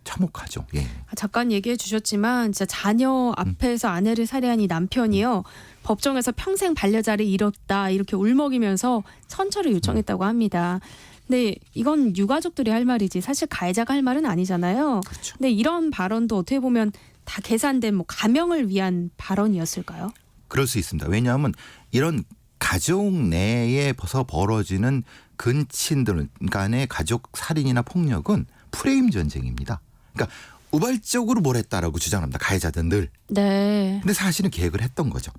참혹하죠. 예. 잠깐 얘기해 주셨지만 진짜 자녀 앞에서 아내를 살해한 이 남편이요. 법정에서 평생 반려자를 잃었다 이렇게 울먹이면서 선처를 요청했다고 합니다. 근데 이건 유가족들이 할 말이지 사실 가해자가 할 말은 아니잖아요. 그렇죠. 근데 이런 발언도 어떻게 보면 다 계산된 뭐 가명을 위한 발언이었을까요? 그럴 수 있습니다. 왜냐하면 이런 가족 내에서 벌어지는 근친들 간의 가족 살인이나 폭력은 프레임 전쟁입니다. 그러니까 우발적으로 뭘 했다라고 주장합니다. 가해자들은 늘. 네. 근데 사실은 계획을 했던 거죠.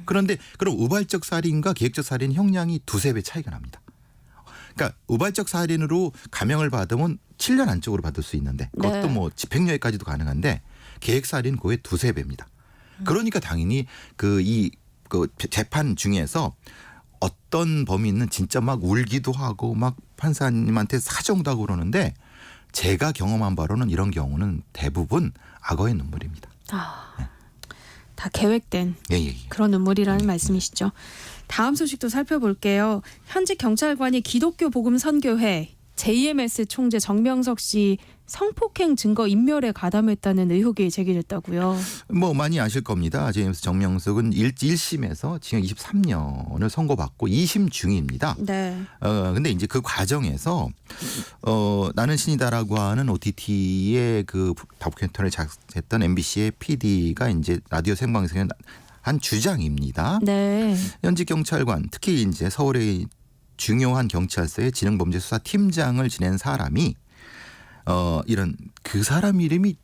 그런데 그럼 우발적 살인과 계획적 살인 형량이 두세 배 차이가 납니다. 그러니까 우발적 살인으로 감형을 받으면 7년 안쪽으로 받을 수 있는데 그것도 네. 뭐 집행유예까지도 가능한데 계획 살인 그의 두세 배입니다. 그러니까 당연히 그 재판 중에서 어떤 범인은 진짜 막 울기도 하고 막 판사님한테 사정도 하고 그러는데 제가 경험한 바로는 이런 경우는 대부분 악어의 눈물입니다. 다 계획된 예. 그런 눈물이라는 말씀이시죠. 다음 소식도 살펴볼게요. 현직 경찰관이 기독교 복음 선교회 JMS 총재 정명석 씨 성폭행 증거 인멸에 가담했다는 의혹이 제기됐다고요. 뭐 많이 아실 겁니다. 제임스 정명석은 1심에서 징역 23년을 선고받고 2심 중입니다. 네. 근데 이제 그 과정에서 나는 신이다라고 하는 OTT의 그 다큐멘터리를 작성했던 MBC의 PD가 이제 라디오 생방송에 한 주장입니다. 네. 현직 경찰관 특히 이제 서울의 중요한 경찰서의 지능범죄수사 팀장을 지낸 사람이 이런 그 사람 이름이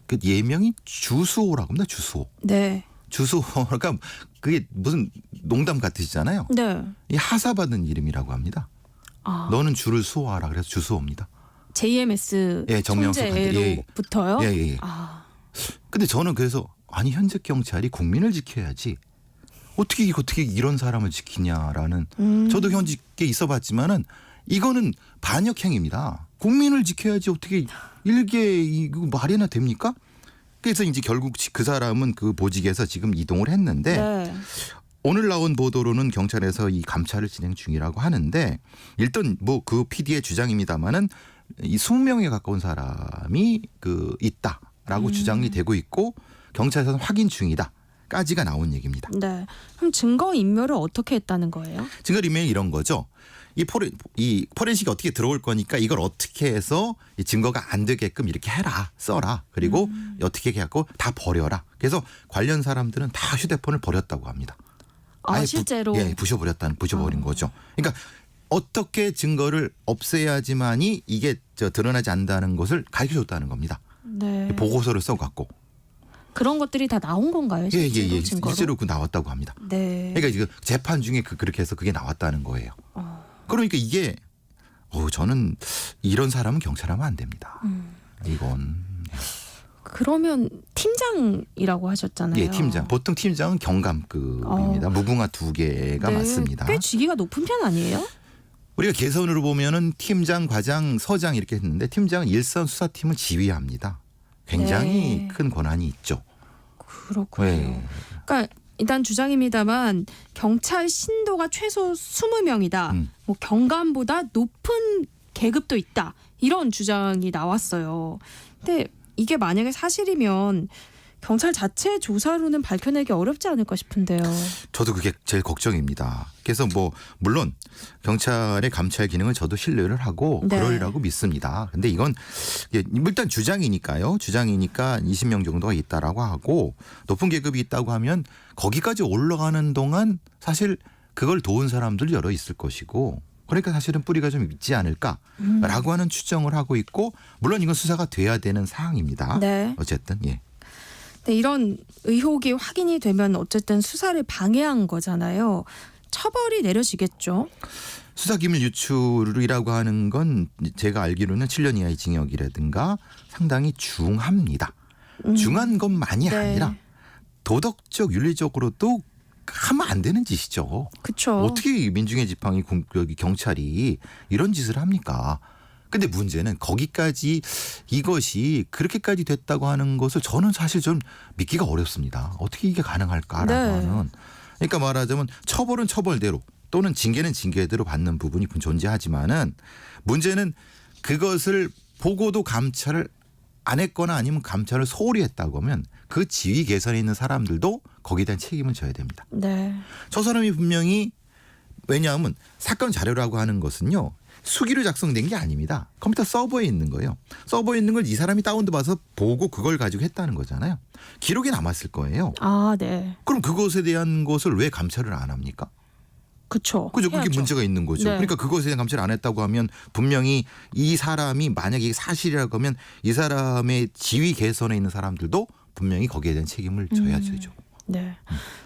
그 예명이 주수호라고 합니다. 주수호. 네. 주수호가 그게 무슨 농담 같으시잖아요. 네. 이 하사받은 이름이라고 합니다. 너는 주를 수호하라 그래서 주수호입니다. JMS 예, 정명석한테. 총재로부터요? 예. 근데 저는 그래서 아니 현직 경찰이 국민을 지켜야지 어떻게 이런 사람을 지키냐라는 저도 현직에 있어봤지만은 이거는 반역 행위입니다. 국민을 지켜야지 어떻게 일개 이거 말이나 됩니까? 그래서 이제 결국 그 사람은 그 보직에서 지금 이동을 했는데 네. 오늘 나온 보도로는 경찰에서 이 감찰을 진행 중이라고 하는데 일단 뭐 그 PD의 주장입니다만은 이 20명에 가까운 사람이 그 있다라고 주장이 되고 있고 경찰에서는 확인 중이다까지가 나온 얘기입니다. 네. 그럼 증거 인멸을 어떻게 했다는 거예요? 증거 인멸이 이런 거죠. 이 포렌식이 어떻게 들어올 거니까 이걸 어떻게 해서 이 증거가 안 되게끔 이렇게 해라, 써라. 그리고 어떻게 해갖고 다 버려라. 그래서 관련 사람들은 다 휴대폰을 버렸다고 합니다. 아예 실제로? 부셔버린 거죠. 그러니까 어떻게 증거를 없애야지만이 이게 드러나지 않는다는 것을 가르쳐줬다는 겁니다. 네. 보고서를 써갖고. 그런 것들이 다 나온 건가요? 실제로 증거로? 실제로 그 나왔다고 합니다. 네. 그러니까 지금 재판 중에 그렇게 해서 그게 나왔다는 거예요. 그러니까 이게 저는 이런 사람은 경찰하면 안 됩니다. 이건 그러면 팀장이라고 하셨잖아요. 예, 팀장. 보통 팀장은 경감급입니다. 무궁화 2개가 네, 맞습니다. 꽤 직위가 높은 편 아니에요? 우리가 개선으로 보면은 팀장, 과장, 서장 이렇게 했는데 팀장은 일선 수사팀을 지휘합니다. 굉장히 네. 큰 권한이 있죠. 그렇군요. 네. 그러니까 일단 주장입니다만 경찰 신도가 최소 20명이다. 뭐 경감보다 높은 계급도 있다. 이런 주장이 나왔어요. 근데 이게 만약에 사실이면 경찰 자체 조사로는 밝혀내기 어렵지 않을까 싶은데요. 저도 그게 제일 걱정입니다. 그래서 물론 경찰의 감찰 기능은 저도 신뢰를 하고 네. 그러리라고 믿습니다. 근데 이건 일단 주장이니까요. 주장이니까 20명 정도가 있다라고 하고 높은 계급이 있다고 하면 거기까지 올라가는 동안 사실 그걸 도운 사람들 여러 있을 것이고 그러니까 사실은 뿌리가 좀 있지 않을까라고 하는 추정을 하고 있고 물론 이건 수사가 돼야 되는 사항입니다. 네. 어쨌든 예. 근데 이런 의혹이 확인이 되면 어쨌든 수사를 방해한 거잖아요. 처벌이 내려지겠죠. 수사기밀 유출이라고 하는 건 제가 알기로는 7년 이하의 징역이라든가 상당히 중합니다. 중한 것만이 네. 아니라 도덕적 윤리적으로도 하면 안 되는 짓이죠. 그렇죠. 어떻게 민중의 지팡이 여기 경찰이 이런 짓을 합니까? 근데 문제는 거기까지 이것이 그렇게까지 됐다고 하는 것을 저는 사실 좀 믿기가 어렵습니다. 어떻게 이게 가능할까라고 네. 하는. 그러니까 말하자면 처벌은 처벌대로 또는 징계는 징계대로 받는 부분이 존재하지만은 문제는 그것을 보고도 감찰을 안 했거나 아니면 감찰을 소홀히 했다고 하면 그 지위 계선에 있는 사람들도 거기에 대한 책임을 져야 됩니다. 네. 저 사람이 분명히 왜냐하면 사건 자료라고 하는 것은요. 수기로 작성된 게 아닙니다. 컴퓨터 서버에 있는 거예요. 서버에 있는 걸 이 사람이 다운도 받아서 보고 그걸 가지고 했다는 거잖아요. 기록에 남았을 거예요. 아, 네. 그럼 그것에 대한 것을 왜 감찰을 안 합니까? 그렇죠. 그죠? 그게 해야죠. 문제가 있는 거죠. 네. 그러니까 그것에 대한 감찰을 안 했다고 하면 분명히 이 사람이 만약에 이게 사실이라고 하면 이 사람의 지위 계선에 있는 사람들도 분명히 거기에 대한 책임을 져야죠. 네.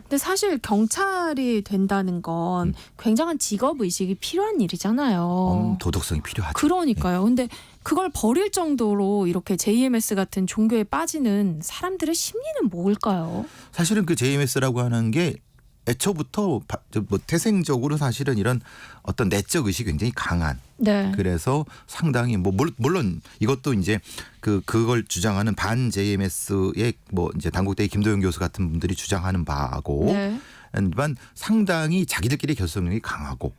근데 사실 경찰이 된다는 건 굉장한 직업 의식이 필요한 일이잖아요. 도덕성이 필요하죠. 그러니까요. 근데 그걸 버릴 정도로 이렇게 JMS 같은 종교에 빠지는 사람들의 심리는 뭘까요? 사실은 그 JMS라고 하는 게 애초부터 태생적으로 사실은 이런 어떤 내적 의식이 굉장히 강한. 네. 그래서 상당히 물론 이것도 이제 그걸 주장하는 반 JMS의 이제 단국대의 김도영 교수 같은 분들이 주장하는 바고, 네. 상당히 자기들끼리 결속력이 강하고,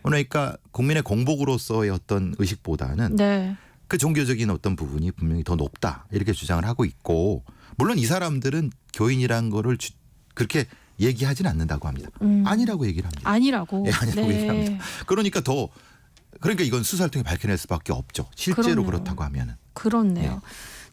그러니까 국민의 공복으로서의 어떤 의식보다는 네. 그 종교적인 어떤 부분이 분명히 더 높다 이렇게 주장을 하고 있고, 물론 이 사람들은 교인이란 거를 그렇게 얘기하진 않는다고 합니다. 아니라고 얘기를 합니다. 아니라고. 예, 아니라고 네. 얘기합니다. 그러니까 이건 수사를 통해 밝혀낼 수밖에 없죠. 실제로 그러네요. 그렇다고 하면은. 그렇네요. 네.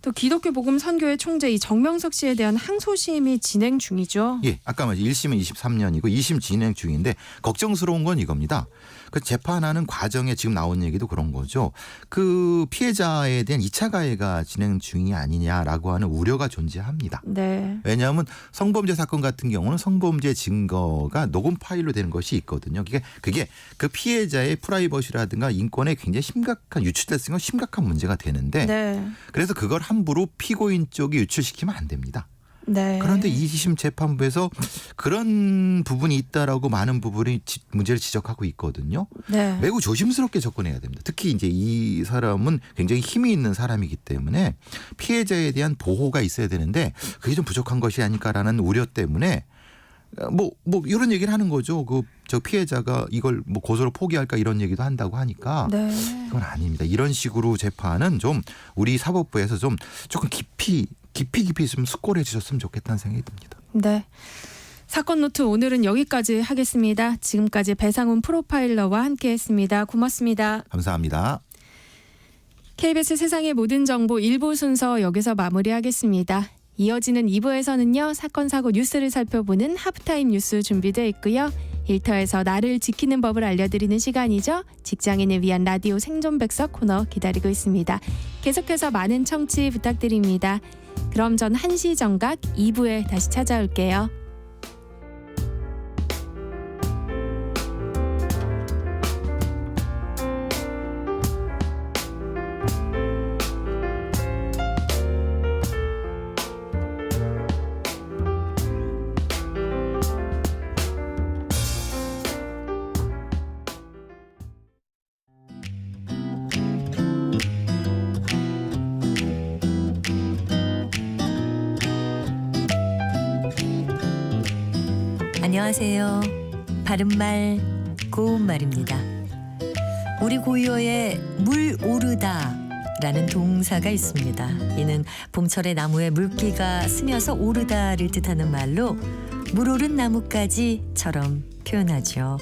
또 기독교 복음 선교회 총재 이 정명석 씨에 대한 항소심이 진행 중이죠. 예, 아까 말씀 1심은 23년이고 2심 진행 중인데 걱정스러운 건 이겁니다. 그 재판하는 과정에 지금 나온 얘기도 그런 거죠. 그 피해자에 대한 2차 가해가 진행 중이 아니냐라고 하는 우려가 존재합니다. 네. 왜냐하면 성범죄 사건 같은 경우는 성범죄 증거가 녹음 파일로 되는 것이 있거든요. 그게 그 피해자의 프라이버시라든가 인권에 굉장히 심각한 유출됐으면 심각한 문제가 되는데 네. 그래서 그걸 함부로 피고인 쪽이 유출시키면 안 됩니다. 네. 그런데 2심 재판부에서 그런 부분이 있다라고 많은 부분이 문제를 지적하고 있거든요. 네. 매우 조심스럽게 접근해야 됩니다. 특히 이제 이 사람은 굉장히 힘이 있는 사람이기 때문에 피해자에 대한 보호가 있어야 되는데 그게 좀 부족한 것이 아닐까라는 우려 때문에 이런 얘기를 하는 거죠. 저 피해자가 이걸 고소를 포기할까 이런 얘기도 한다고 하니까 네. 그건 아닙니다. 이런 식으로 재판은 좀 우리 사법부에서 좀 조금 깊이 좀 숙고를 해주셨으면 좋겠다는 생각이 듭니다. 네. 사건 노트 오늘은 여기까지 하겠습니다. 지금까지 배상훈 프로파일러와 함께했습니다. 고맙습니다. 감사합니다. KBS 세상의 모든 정보 1부 순서 여기서 마무리하겠습니다. 이어지는 2부에서는요. 사건 사고 뉴스를 살펴보는 하프타임 뉴스 준비되어 있고요. 일터에서 나를 지키는 법을 알려드리는 시간이죠. 직장인을 위한 라디오 생존백석 코너 기다리고 있습니다. 계속해서 많은 청취 부탁드립니다. 그럼 전 1시 정각 2부에 다시 찾아올게요. 안녕하세요. 바른말 고운말입니다. 우리 고유어에 물 오르다 라는 동사가 있습니다. 이는 봄철에 나무에 물기가 스며서 오르다를 뜻하는 말로 물 오른 나무까지처럼 표현하죠.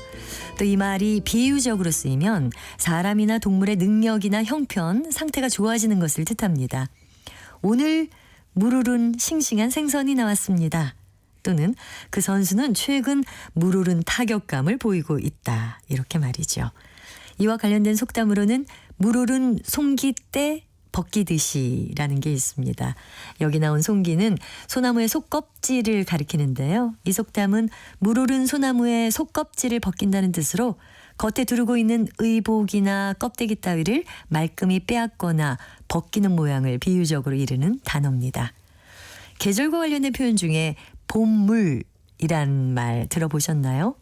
또 이 말이 비유적으로 쓰이면 사람이나 동물의 능력이나 형편, 상태가 좋아지는 것을 뜻합니다. 오늘 물 오른 싱싱한 생선이 나왔습니다. 또는 그 선수는 최근 물 오른 타격감을 보이고 있다. 이렇게 말이죠. 이와 관련된 속담으로는 물 오른 송기때 벗기듯이라는 게 있습니다. 여기 나온 송기는 소나무의 속껍질을 가리키는데요. 이 속담은 물 오른 소나무의 속껍질을 벗긴다는 뜻으로 겉에 두르고 있는 의복이나 껍데기 따위를 말끔히 빼앗거나 벗기는 모양을 비유적으로 이르는 단어입니다. 계절과 관련된 표현 중에 봄물이란 말 들어보셨나요?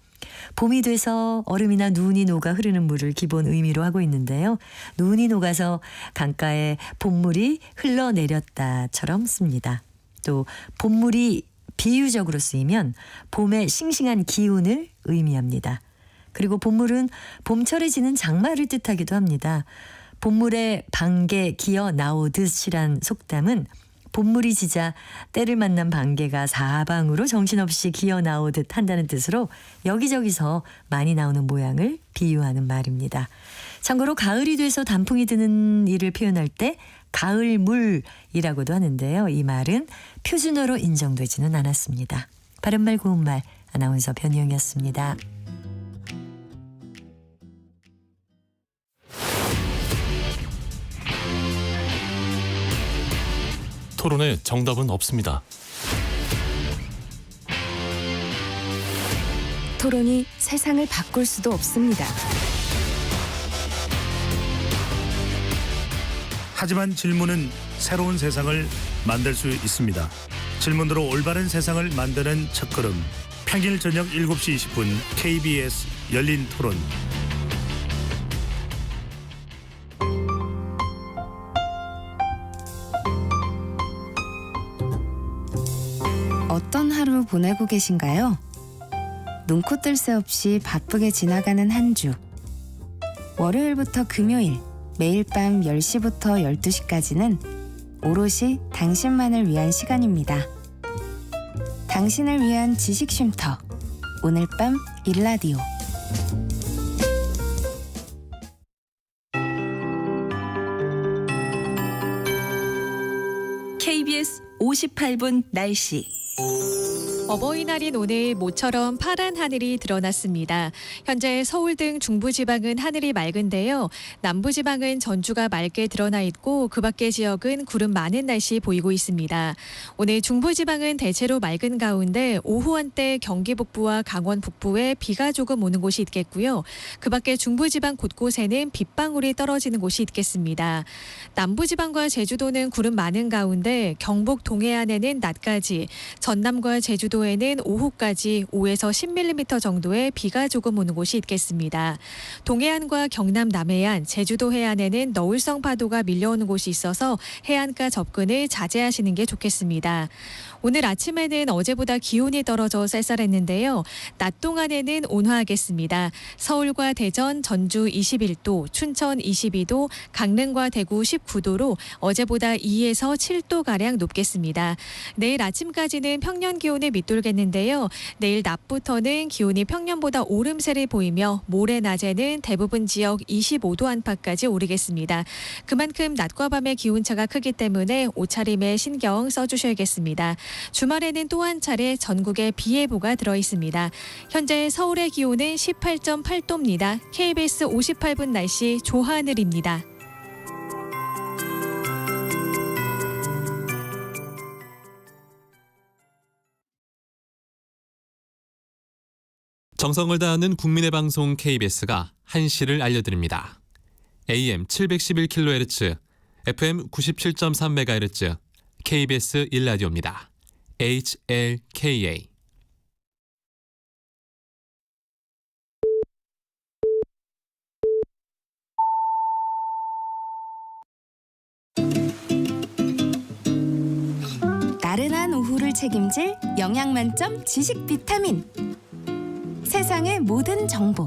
봄이 돼서 얼음이나 눈이 녹아 흐르는 물을 기본 의미로 하고 있는데요. 눈이 녹아서 강가에 봄물이 흘러내렸다처럼 씁니다. 또 봄물이 비유적으로 쓰이면 봄의 싱싱한 기운을 의미합니다. 그리고 봄물은 봄철에 지는 장마를 뜻하기도 합니다. 봄물에 반개 기어 나오듯이란 속담은 봄물이 지자 때를 만난 반개가 사방으로 정신없이 기어 나오듯 한다는 뜻으로 여기저기서 많이 나오는 모양을 비유하는 말입니다. 참고로 가을이 돼서 단풍이 드는 일을 표현할 때 가을물이라고도 하는데요. 이 말은 표준어로 인정되지는 않았습니다. 바른말 고운말 아나운서 변희영이었습니다. 토론에 정답은 없습니다. 토론이 세상을 바꿀 수도 없습니다. 하지만 질문은 새로운 세상을 만들 수 있습니다. 질문으로 올바른 세상을 만드는 첫걸음. 평일 저녁 7시 20분 KBS 열린 토론. 어떤 하루 보내고 계신가요? 눈코 뜰 새 없이 바쁘게 지나가는 한 주. 월요일부터 금요일, 매일 밤 10시부터 12시까지는 오롯이 당신만을 위한 시간입니다. 당신을 위한 지식 쉼터. 오늘 밤 일라디오. KBS 58분 날씨. 어버이날인 오늘 모처럼 파란 하늘이 드러났습니다. 현재 서울 등 중부지방은 하늘이 맑은데요. 남부지방은 전주가 맑게 드러나 있고 그 밖의 지역은 구름 많은 날씨 보이고 있습니다. 오늘 중부지방은 대체로 맑은 가운데 오후 한때 경기 북부와 강원 북부에 비가 조금 오는 곳이 있겠고요. 그 밖에 중부지방 곳곳에는 빗방울이 떨어지는 곳이 있겠습니다. 남부지방과 제주도는 구름 많은 가운데 경북 동해안에는 낮까지, 전남과 제주도에는 오후까지 5에서 10mm 정도의 비가 조금 오는 곳이 있겠습니다. 동해안과 경남 남해안, 제주도 해안에는 너울성 파도가 밀려오는 곳이 있어서 해안가 접근을 자제하시는 게 좋겠습니다. 오늘 아침에는 어제보다 기온이 떨어져 쌀쌀했는데요. 낮 동안에는 온화하겠습니다. 서울과 대전, 전주 21도, 춘천 22도, 강릉과 대구 19도로 어제보다 2에서 7도가량 높겠습니다. 내일 아침까지는 내일은 평년 기온을 밑돌겠는데요. 내일 낮부터는 기온이 평년보다 오름세를 보이며 모레 낮에는 대부분 지역 25도 안팎까지 오르겠습니다. 그만큼 낮과 밤의 기온차가 크기 때문에 옷차림에 신경 써주셔야겠습니다. 주말에는 또 한 차례 전국에 비 예보가 들어 있습니다. 현재 서울의 기온은 18.8도입니다. KBS 58분 날씨 조하늘입니다. 정성을 다하는 국민의 방송 KBS가 한시를 알려드립니다. AM 711kHz, FM 97.3MHz, KBS 1라디오입니다. HLKA. 나른한 오후를 책임질 영양 만점 지식 비타민. 세상의 모든 정보.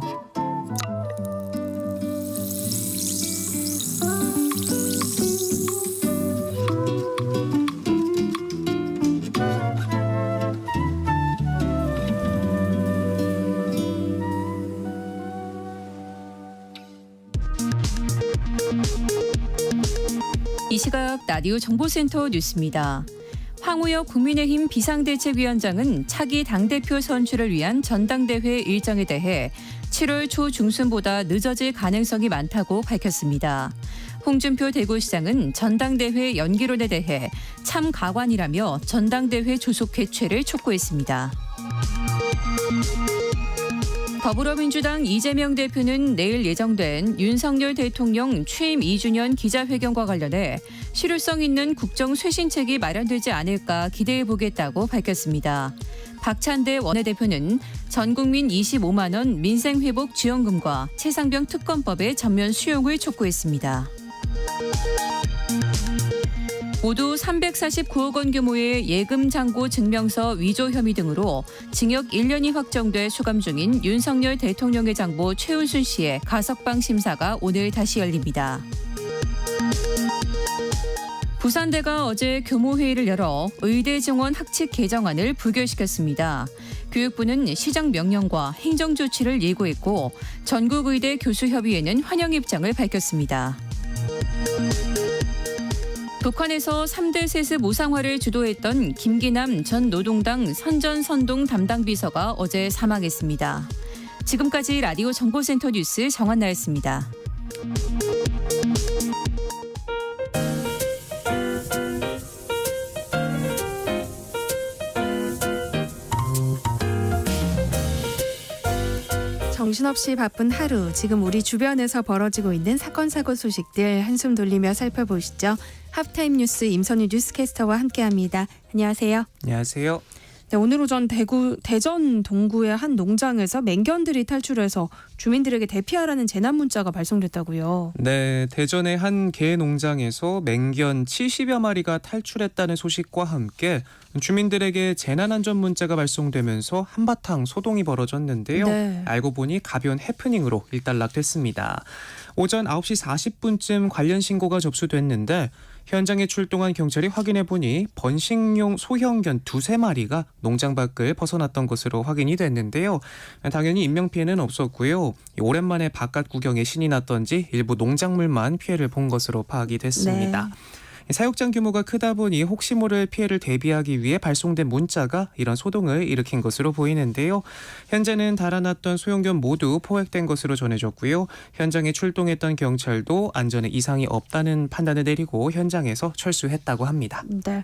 이 시각 라디오 정보센터 뉴스입니다. 황우여 국민의힘 비상대책위원장은 차기 당대표 선출을 위한 전당대회 일정에 대해 7월 초 중순보다 늦어질 가능성이 많다고 밝혔습니다. 홍준표 대구시장은 전당대회 연기론에 대해 참 가관이라며 전당대회 조속 개최를 촉구했습니다. 더불어민주당 이재명 대표는 내일 예정된 윤석열 대통령 취임 2주년 기자회견과 관련해 실효성 있는 국정 쇄신책이 마련되지 않을까 기대해보겠다고 밝혔습니다. 박찬대 원내대표는 전국민 25만 원 민생회복 지원금과 최상병 특검법의 전면 수용을 촉구했습니다. 모두 349억 원 규모의 예금 잔고 증명서 위조 혐의 등으로 징역 1년이 확정돼 수감 중인 윤석열 대통령의 장모 최은순 씨의 가석방 심사가 오늘 다시 열립니다. 부산대가 어제 교모회의를 열어 의대 증원 학칙 개정안을 부결시켰습니다. 교육부는 시정 명령과 행정 조치를 예고했고 전국의대 교수협의회는 환영 입장을 밝혔습니다. 북한에서 3대 세습 무상화를 주도했던 김기남 전 노동당 선전선동 담당 비서가 어제 사망했습니다. 지금까지 라디오 정보센터 뉴스 정한나였습니다. 정신없이 바쁜 하루, 지금 우리 주변에서 벌어지고 있는 사건 사고 소식들 한숨 돌리며 살펴보시죠. 하프타임 뉴스 임선희 뉴스캐스터와 함께합니다. 안녕하세요. 안녕하세요. 네, 오늘 오전 대전 동구의 한 농장에서 맹견들이 탈출해서 주민들에게 대피하라는 재난 문자가 발송됐다고요. 네, 대전의 한 개 농장에서 맹견 70여 마리가 탈출했다는 소식과 함께 주민들에게 재난안전 문자가 발송되면서 한바탕 소동이 벌어졌는데요. 네. 알고 보니 가벼운 해프닝으로 일단락됐습니다. 오전 9시 40분쯤 관련 신고가 접수됐는데 현장에 출동한 경찰이 확인해보니 번식용 소형견 2-3마리가 농장 밖을 벗어났던 것으로 확인이 됐는데요. 당연히 인명피해는 없었고요. 오랜만에 바깥 구경에 신이 났던지 일부 농작물만 피해를 본 것으로 파악이 됐습니다. 네. 사육장 규모가 크다 보니 혹시 모를 피해를 대비하기 위해 발송된 문자가 이런 소동을 일으킨 것으로 보이는데요. 현재는 달아났던 소형견 모두 포획된 것으로 전해졌고요. 현장에 출동했던 경찰도 안전에 이상이 없다는 판단을 내리고 현장에서 철수했다고 합니다. 네.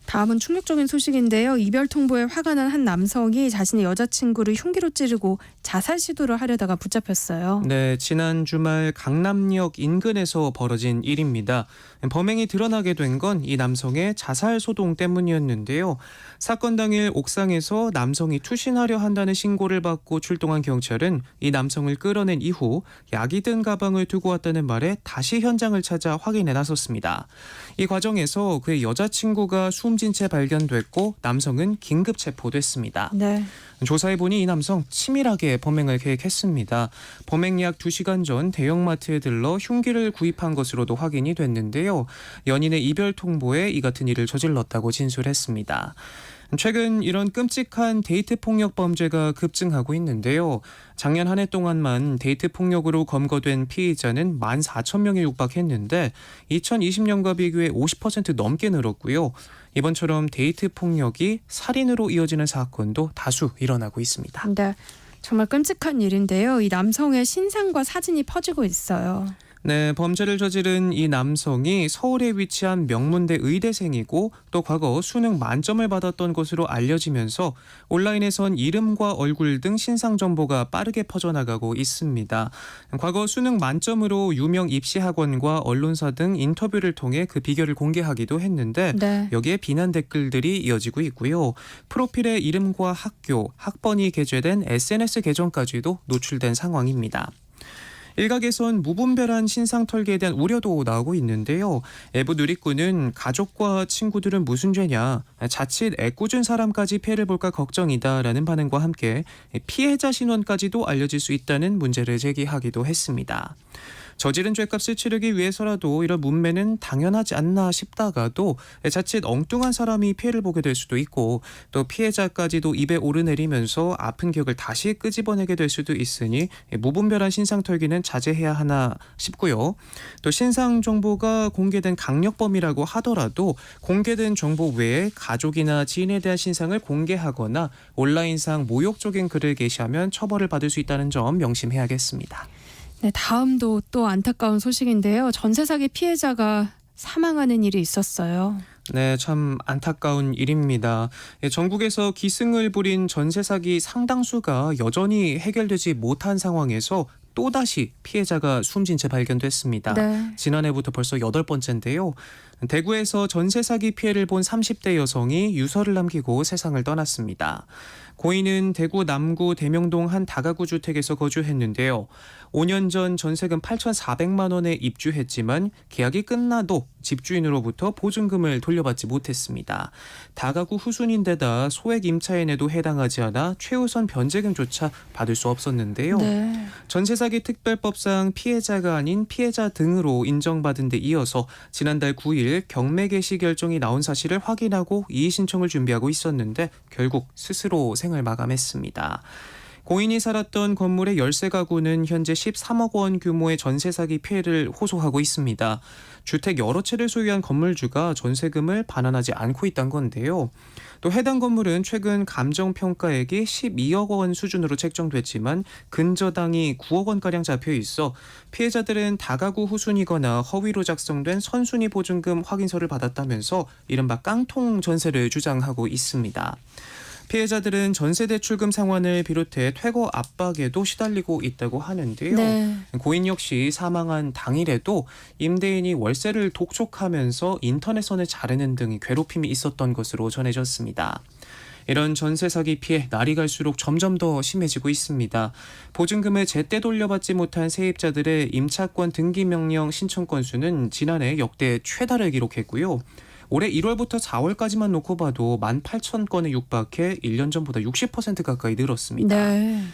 다음은 충격적인 소식인데요. 이별 통보에 화가 난 한 남성이 자신의 여자친구를 흉기로 찌르고 자살 시도를 하려다가 붙잡혔어요. 네, 지난 주말 강남역 인근에서 벌어진 일입니다. 범행이 드러나게 된 건 이 남성의 자살 소동 때문이었는데요. 사건 당일 옥상에서 남성이 투신하려 한다는 신고를 받고 출동한 경찰은 이 남성을 끌어낸 이후 약이 든 가방을 두고 왔다는 말에 다시 현장을 찾아 확인에 나섰습니다. 이 과정에서 그의 여자친구가 숨진 채 발견됐고 남성은 긴급 체포됐습니다. 네. 조사해보니 이 남성 치밀하게 범행을 계획했습니다. 범행 약 2시간 전 대형마트에 들러 흉기를 구입한 것으로도 확인이 됐는데요. 연인의 이별 통보에 이 같은 일을 저질렀다고 진술했습니다. 최근 이런 끔찍한 데이트 폭력 범죄가 급증하고 있는데요. 작년 한 해 동안만 데이트 폭력으로 검거된 피의자는 14,000명에 육박했는데 2020년과 비교해 50% 넘게 늘었고요. 이번처럼 데이트 폭력이 살인으로 이어지는 사건도 다수 일어나고 있습니다. 네, 정말 끔찍한 일인데요. 이 남성의 신상과 사진이 퍼지고 있어요. 네, 범죄를 저지른 이 남성이 서울에 위치한 명문대 의대생이고 또 과거 수능 만점을 받았던 것으로 알려지면서 온라인에선 이름과 얼굴 등 신상 정보가 빠르게 퍼져나가고 있습니다. 과거 수능 만점으로 유명 입시학원과 언론사 등 인터뷰를 통해 그 비결을 공개하기도 했는데 네. 여기에 비난 댓글들이 이어지고 있고요. 프로필의 이름과 학교, 학번이 게재된 SNS 계정까지도 노출된 상황입니다. 일각에선 무분별한 신상 털기에 대한 우려도 나오고 있는데요. 애부 누리꾼은 가족과 친구들은 무슨 죄냐, 자칫 애꿎은 사람까지 피해를 볼까 걱정이다라는 반응과 함께 피해자 신원까지도 알려질 수 있다는 문제를 제기하기도 했습니다. 저지른 죄값을 치르기 위해서라도 이런 문매는 당연하지 않나 싶다가도 자칫 엉뚱한 사람이 피해를 보게 될 수도 있고 또 피해자까지도 입에 오르내리면서 아픈 기억을 다시 끄집어내게 될 수도 있으니 무분별한 신상 털기는 자제해야 하나 싶고요. 또 신상 정보가 공개된 강력범이라고 하더라도 공개된 정보 외에 가족이나 지인에 대한 신상을 공개하거나 온라인상 모욕적인 글을 게시하면 처벌을 받을 수 있다는 점 명심해야겠습니다. 네, 다음도 또 안타까운 소식인데요. 전세 사기 피해자가 사망하는 일이 있었어요. 네, 참 안타까운 일입니다. 전국에서 기승을 부린 전세 사기 상당수가 여전히 해결되지 못한 상황에서 또다시 피해자가 숨진 채 발견됐습니다. 네. 지난해부터 벌써 8번째인데요. 대구에서 전세 사기 피해를 본 30대 여성이 유서를 남기고 세상을 떠났습니다. 고인은 대구 남구 대명동 한 다가구 주택에서 거주했는데요. 5년 전 전세금 8,400만 원에 입주했지만 계약이 끝나도 집주인으로부터 보증금을 돌려받지 못했습니다. 다가구 후순인데다 소액 임차인에도 해당하지 않아 최우선 변제금조차 받을 수 없었는데요. 네. 전세 사기 특별법상 피해자가 아닌 피해자 등으로 인정받은 데 이어서 지난달 9일 경매 개시 결정이 나온 사실을 확인하고 이의 신청을 준비하고 있었는데 결국 스스로 생을 마감했습니다. 고인이 살았던 건물의 열세 가구는 현재 13억 원 규모의 전세 사기 피해를 호소하고 있습니다. 주택 여러 채를 소유한 건물주가 전세금을 반환하지 않고 있다는 건데요. 또 해당 건물은 최근 감정평가액이 12억 원 수준으로 책정됐지만 근저당이 9억 원가량 잡혀 있어 피해자들은 다가구 후순위거나 허위로 작성된 선순위 보증금 확인서를 받았다면서 이른바 깡통 전세를 주장하고 있습니다. 피해자들은 전세대출금 상환을 비롯해 퇴거 압박에도 시달리고 있다고 하는데요. 네. 고인 역시 사망한 당일에도 임대인이 월세를 독촉하면서 인터넷선을 자르는 등 괴롭힘이 있었던 것으로 전해졌습니다. 이런 전세 사기 피해 날이 갈수록 점점 더 심해지고 있습니다. 보증금을 제때 돌려받지 못한 세입자들의 임차권 등기 명령 신청 건수는 지난해 역대 최다를 기록했고요. 올해 1월부터 4월까지만 놓고 봐도 18,000건에 육박해 1년 전보다 60% 가까이 늘었습니다. 네.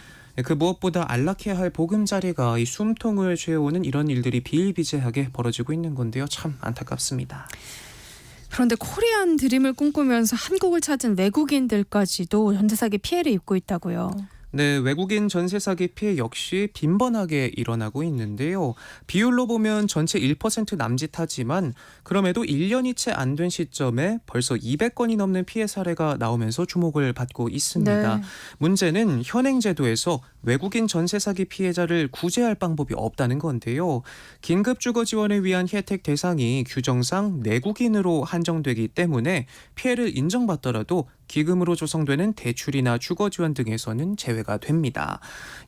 그 무엇보다 안락해야 할 보금자리가 이 숨통을 죄어오는 이런 일들이 비일비재하게 벌어지고 있는 건데요. 참 안타깝습니다. 그런데 코리안 드림을 꿈꾸면서 한국을 찾은 외국인들까지도 전세 사기 피해를 입고 있다고요. 네, 외국인 전세 사기 피해 역시 빈번하게 일어나고 있는데요. 비율로 보면 전체 1% 남짓하지만 그럼에도 1년이 채 안 된 시점에 벌써 200건이 넘는 피해 사례가 나오면서 주목을 받고 있습니다. 네. 문제는 현행 제도에서 외국인 전세 사기 피해자를 구제할 방법이 없다는 건데요. 긴급 주거 지원을 위한 혜택 대상이 규정상 내국인으로 한정되기 때문에 피해를 인정받더라도 기금으로 조성되는 대출이나 주거 지원 등에서는 제외가 됩니다.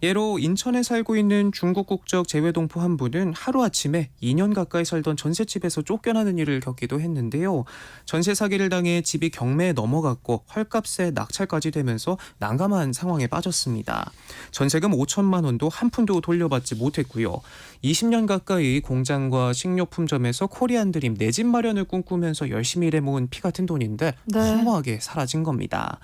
예로 인천에 살고 있는 중국 국적 재외동포 한 분은 하루아침에 2년 가까이 살던 전셋집에서 쫓겨나는 일을 겪기도 했는데요. 전세 사기를 당해 집이 경매에 넘어갔고 헐값에 낙찰까지 되면서 난감한 상황에 빠졌습니다. 전세금 5천만 원도 한 푼도 돌려받지 못했고요. 20년 가까이 공장과 식료품점에서 코리안 드림 내 집 마련을 꿈꾸면서 열심히 일해 모은 피 같은 돈인데 네. 허무하게 사라진 겁니다.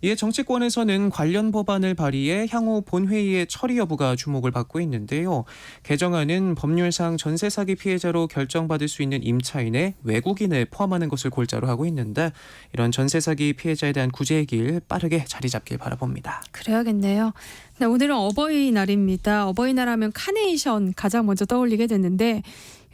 이에 정치권에서는 관련 법안을 발의해 향후 본회의의 처리 여부가 주목을 받고 있는데요. 개정안은 법률상 전세 사기 피해자로 결정받을 수 있는 임차인에 외국인을 포함하는 것을 골자로 하고 있는데 이런 전세 사기 피해자에 대한 구제의 길 빠르게 자리 잡길 바라봅니다. 그래야겠네요. 네, 오늘은 어버이날입니다. 어버이날 하면 카네이션 가장 먼저 떠올리게 됐는데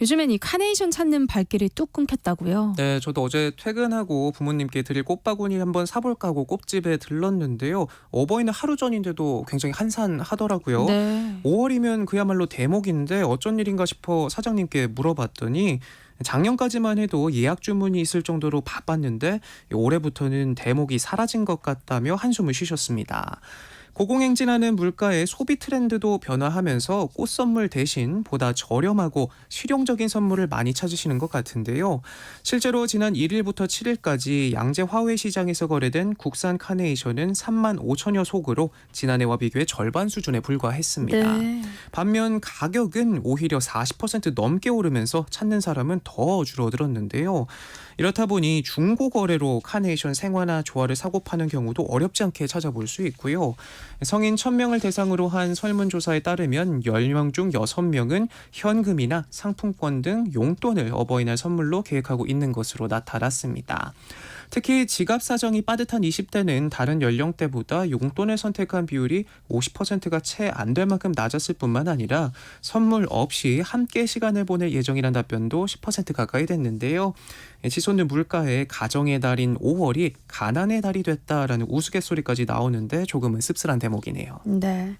요즘엔 이 카네이션 찾는 발길이 뚝 끊겼다고요. 네, 저도 어제 퇴근하고 부모님께 드릴 꽃바구니 한번 사볼까 하고 꽃집에 들렀는데요. 어버이날 하루 전인데도 굉장히 한산하더라고요. 네. 5월이면 그야말로 대목인데 어쩐 일인가 싶어 사장님께 물어봤더니 작년까지만 해도 예약 주문이 있을 정도로 바빴는데 올해부터는 대목이 사라진 것 같다며 한숨을 쉬셨습니다. 고공행진하는 물가의 소비 트렌드도 변화하면서 꽃 선물 대신 보다 저렴하고 실용적인 선물을 많이 찾으시는 것 같은데요. 실제로 지난 1일부터 7일까지 양재 화훼시장에서 거래된 국산 카네이션은 3만 5천여 속으로 지난해와 비교해 절반 수준에 불과했습니다. 네. 반면 가격은 오히려 40% 넘게 오르면서 찾는 사람은 더 줄어들었는데요. 이렇다 보니 중고 거래로 카네이션 생화나 조화를 사고 파는 경우도 어렵지 않게 찾아볼 수 있고요. 성인 1000명을 대상으로 한 설문조사에 따르면 10명 중 6명은 현금이나 상품권 등 용돈을 어버이날 선물로 계획하고 있는 것으로 나타났습니다. 특히 지갑 사정이 빠듯한 20대는 다른 연령대보다 용돈을 선택한 비율이 50%가 채 안 될 만큼 낮았을 뿐만 아니라 선물 없이 함께 시간을 보낼 예정이란 답변도 10% 가까이 됐는데요. 치솟는 물가에 가정의 달인 5월이 가난의 달이 됐다라는 우스갯소리까지 나오는데 조금은 씁쓸한 대목이네요. 네.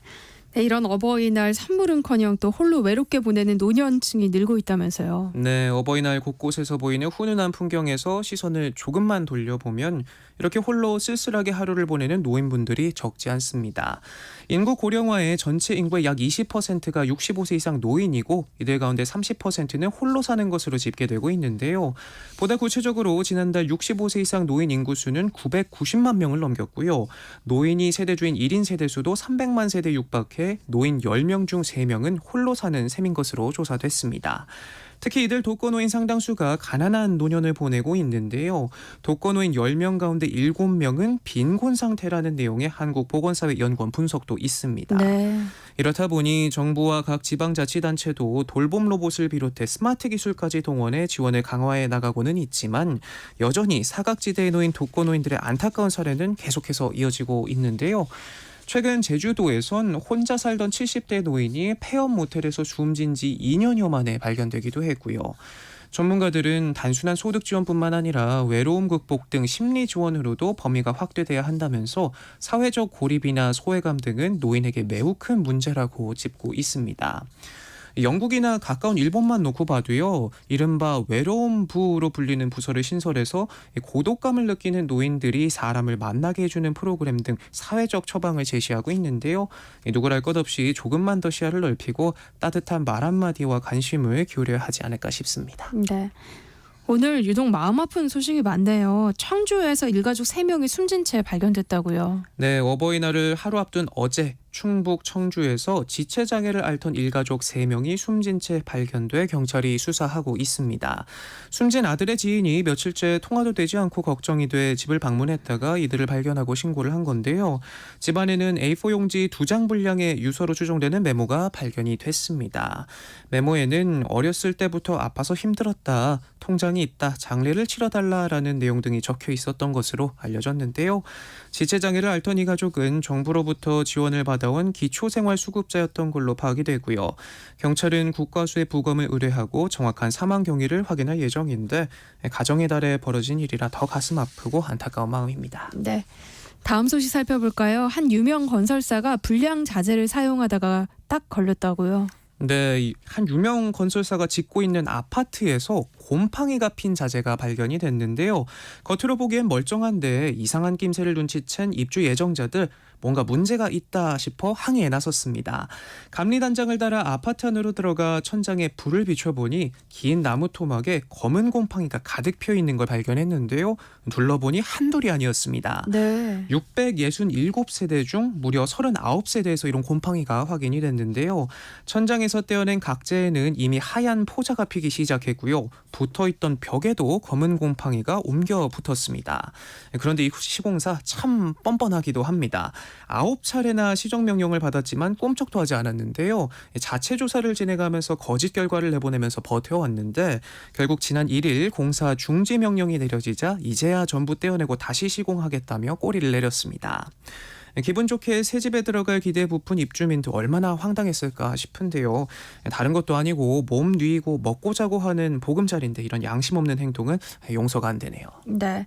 네, 이런 어버이날 선물은커녕 또 홀로 외롭게 보내는 노년층이 늘고 있다면서요. 네, 어버이날 곳곳에서 보이는 훈훈한 풍경에서 시선을 조금만 돌려보면 이렇게 홀로 쓸쓸하게 하루를 보내는 노인분들이 적지 않습니다. 인구 고령화의 전체 인구의 약 20%가 65세 이상 노인이고 이들 가운데 30%는 홀로 사는 것으로 집계되고 있는데요. 보다 구체적으로 지난달 65세 이상 노인 인구수는 990만 명을 넘겼고요. 노인이 세대주인 1인 세대수도 300만 세대 육박해 노인 10명 중 3명은 홀로 사는 셈인 것으로 조사됐습니다. 특히 이들 독거노인 상당수가 가난한 노년을 보내고 있는데요. 독거노인 10명 가운데 7명은 빈곤 상태라는 내용의 한국보건사회연구원 분석도 있습니다. 네. 이렇다 보니 정부와 각 지방자치단체도 돌봄 로봇을 비롯해 스마트 기술까지 동원해 지원을 강화해 나가고는 있지만 여전히 사각지대에 놓인 독거노인들의 안타까운 사례는 계속해서 이어지고 있는데요. 최근 제주도에선 혼자 살던 70대 노인이 폐업 모텔에서 숨진 지 2년여 만에 발견되기도 했고요. 전문가들은 단순한 소득 지원뿐만 아니라 외로움 극복 등 심리 지원으로도 범위가 확대돼야 한다면서 사회적 고립이나 소외감 등은 노인에게 매우 큰 문제라고 짚고 있습니다. 영국이나 가까운 일본만 놓고 봐도요. 이른바 외로움부로 불리는 부서를 신설해서 고독감을 느끼는 노인들이 사람을 만나게 해주는 프로그램 등 사회적 처방을 제시하고 있는데요. 누구랄 것 없이 조금만 더 시야를 넓히고 따뜻한 말 한마디와 관심을 기울여야 하지 않을까 싶습니다. 네. 오늘 유독 마음 아픈 소식이 많네요. 청주에서 일가족 3명이 숨진 채 발견됐다고요. 네, 어버이날을 하루 앞둔 어제 충북 청주에서 지체장애를 앓던 일가족 3명이 숨진 채 발견돼 경찰이 수사하고 있습니다. 숨진 아들의 지인이 며칠째 통화도 되지 않고 걱정이 돼 집을 방문했다가 이들을 발견하고 신고를 한 건데요. 집안에는 A4 용지 2장 분량의 유서로 추정되는 메모가 발견이 됐습니다. 메모에는 어렸을 때부터 아파서 힘들었다, 통장이 있다, 장례를 치러달라라는 내용 등이 적혀 있었던 것으로 알려졌는데요. 지체장애를 앓던 이 가족은 정부로부터 지원을 받아온 기초생활수급자였던 걸로 파악이 되고요. 경찰은 국과수에 부검을 의뢰하고 정확한 사망 경위를 확인할 예정인데 가정의 달에 벌어진 일이라 더 가슴 아프고 안타까운 마음입니다. 네. 다음 소식 살펴볼까요? 한 유명 건설사가 불량 자재를 사용하다가 딱 걸렸다고요. 네, 한 유명 건설사가 짓고 있는 아파트에서 곰팡이가 핀 자재가 발견이 됐는데요. 겉으로 보기엔 멀쩡한데 이상한 낌새를 눈치챈 입주 예정자들 뭔가 문제가 있다 싶어 항의에 나섰습니다. 감리단장을 따라 아파트 안으로 들어가 천장에 불을 비춰보니 긴 나무 토막에 검은 곰팡이가 가득 펴 있는 걸 발견했는데요. 둘러보니 한둘이 아니었습니다. 네. 667세대 중 무려 39세대에서 이런 곰팡이가 확인이 됐는데요. 천장에서 떼어낸 각재에는 이미 하얀 포자가 피기 시작했고요. 붙어있던 벽에도 검은 곰팡이가 옮겨 붙었습니다. 그런데 이 시공사 참 뻔뻔하기도 합니다. 9차례나 시정 명령을 받았지만 꼼짝도 하지 않았는데요. 자체 조사를 진행하면서 거짓 결과를 내보내면서 버텨왔는데 결국 지난 1일 공사 중지 명령이 내려지자 이제야 전부 떼어내고 다시 시공하겠다며 꼬리를 내렸습니다. 기분 좋게 새 집에 들어갈 기대에 부푼 입주민도 얼마나 황당했을까 싶은데요. 다른 것도 아니고 몸 뉘고 먹고 자고 하는 보금자리인데 이런 양심 없는 행동은 용서가 안 되네요. 네.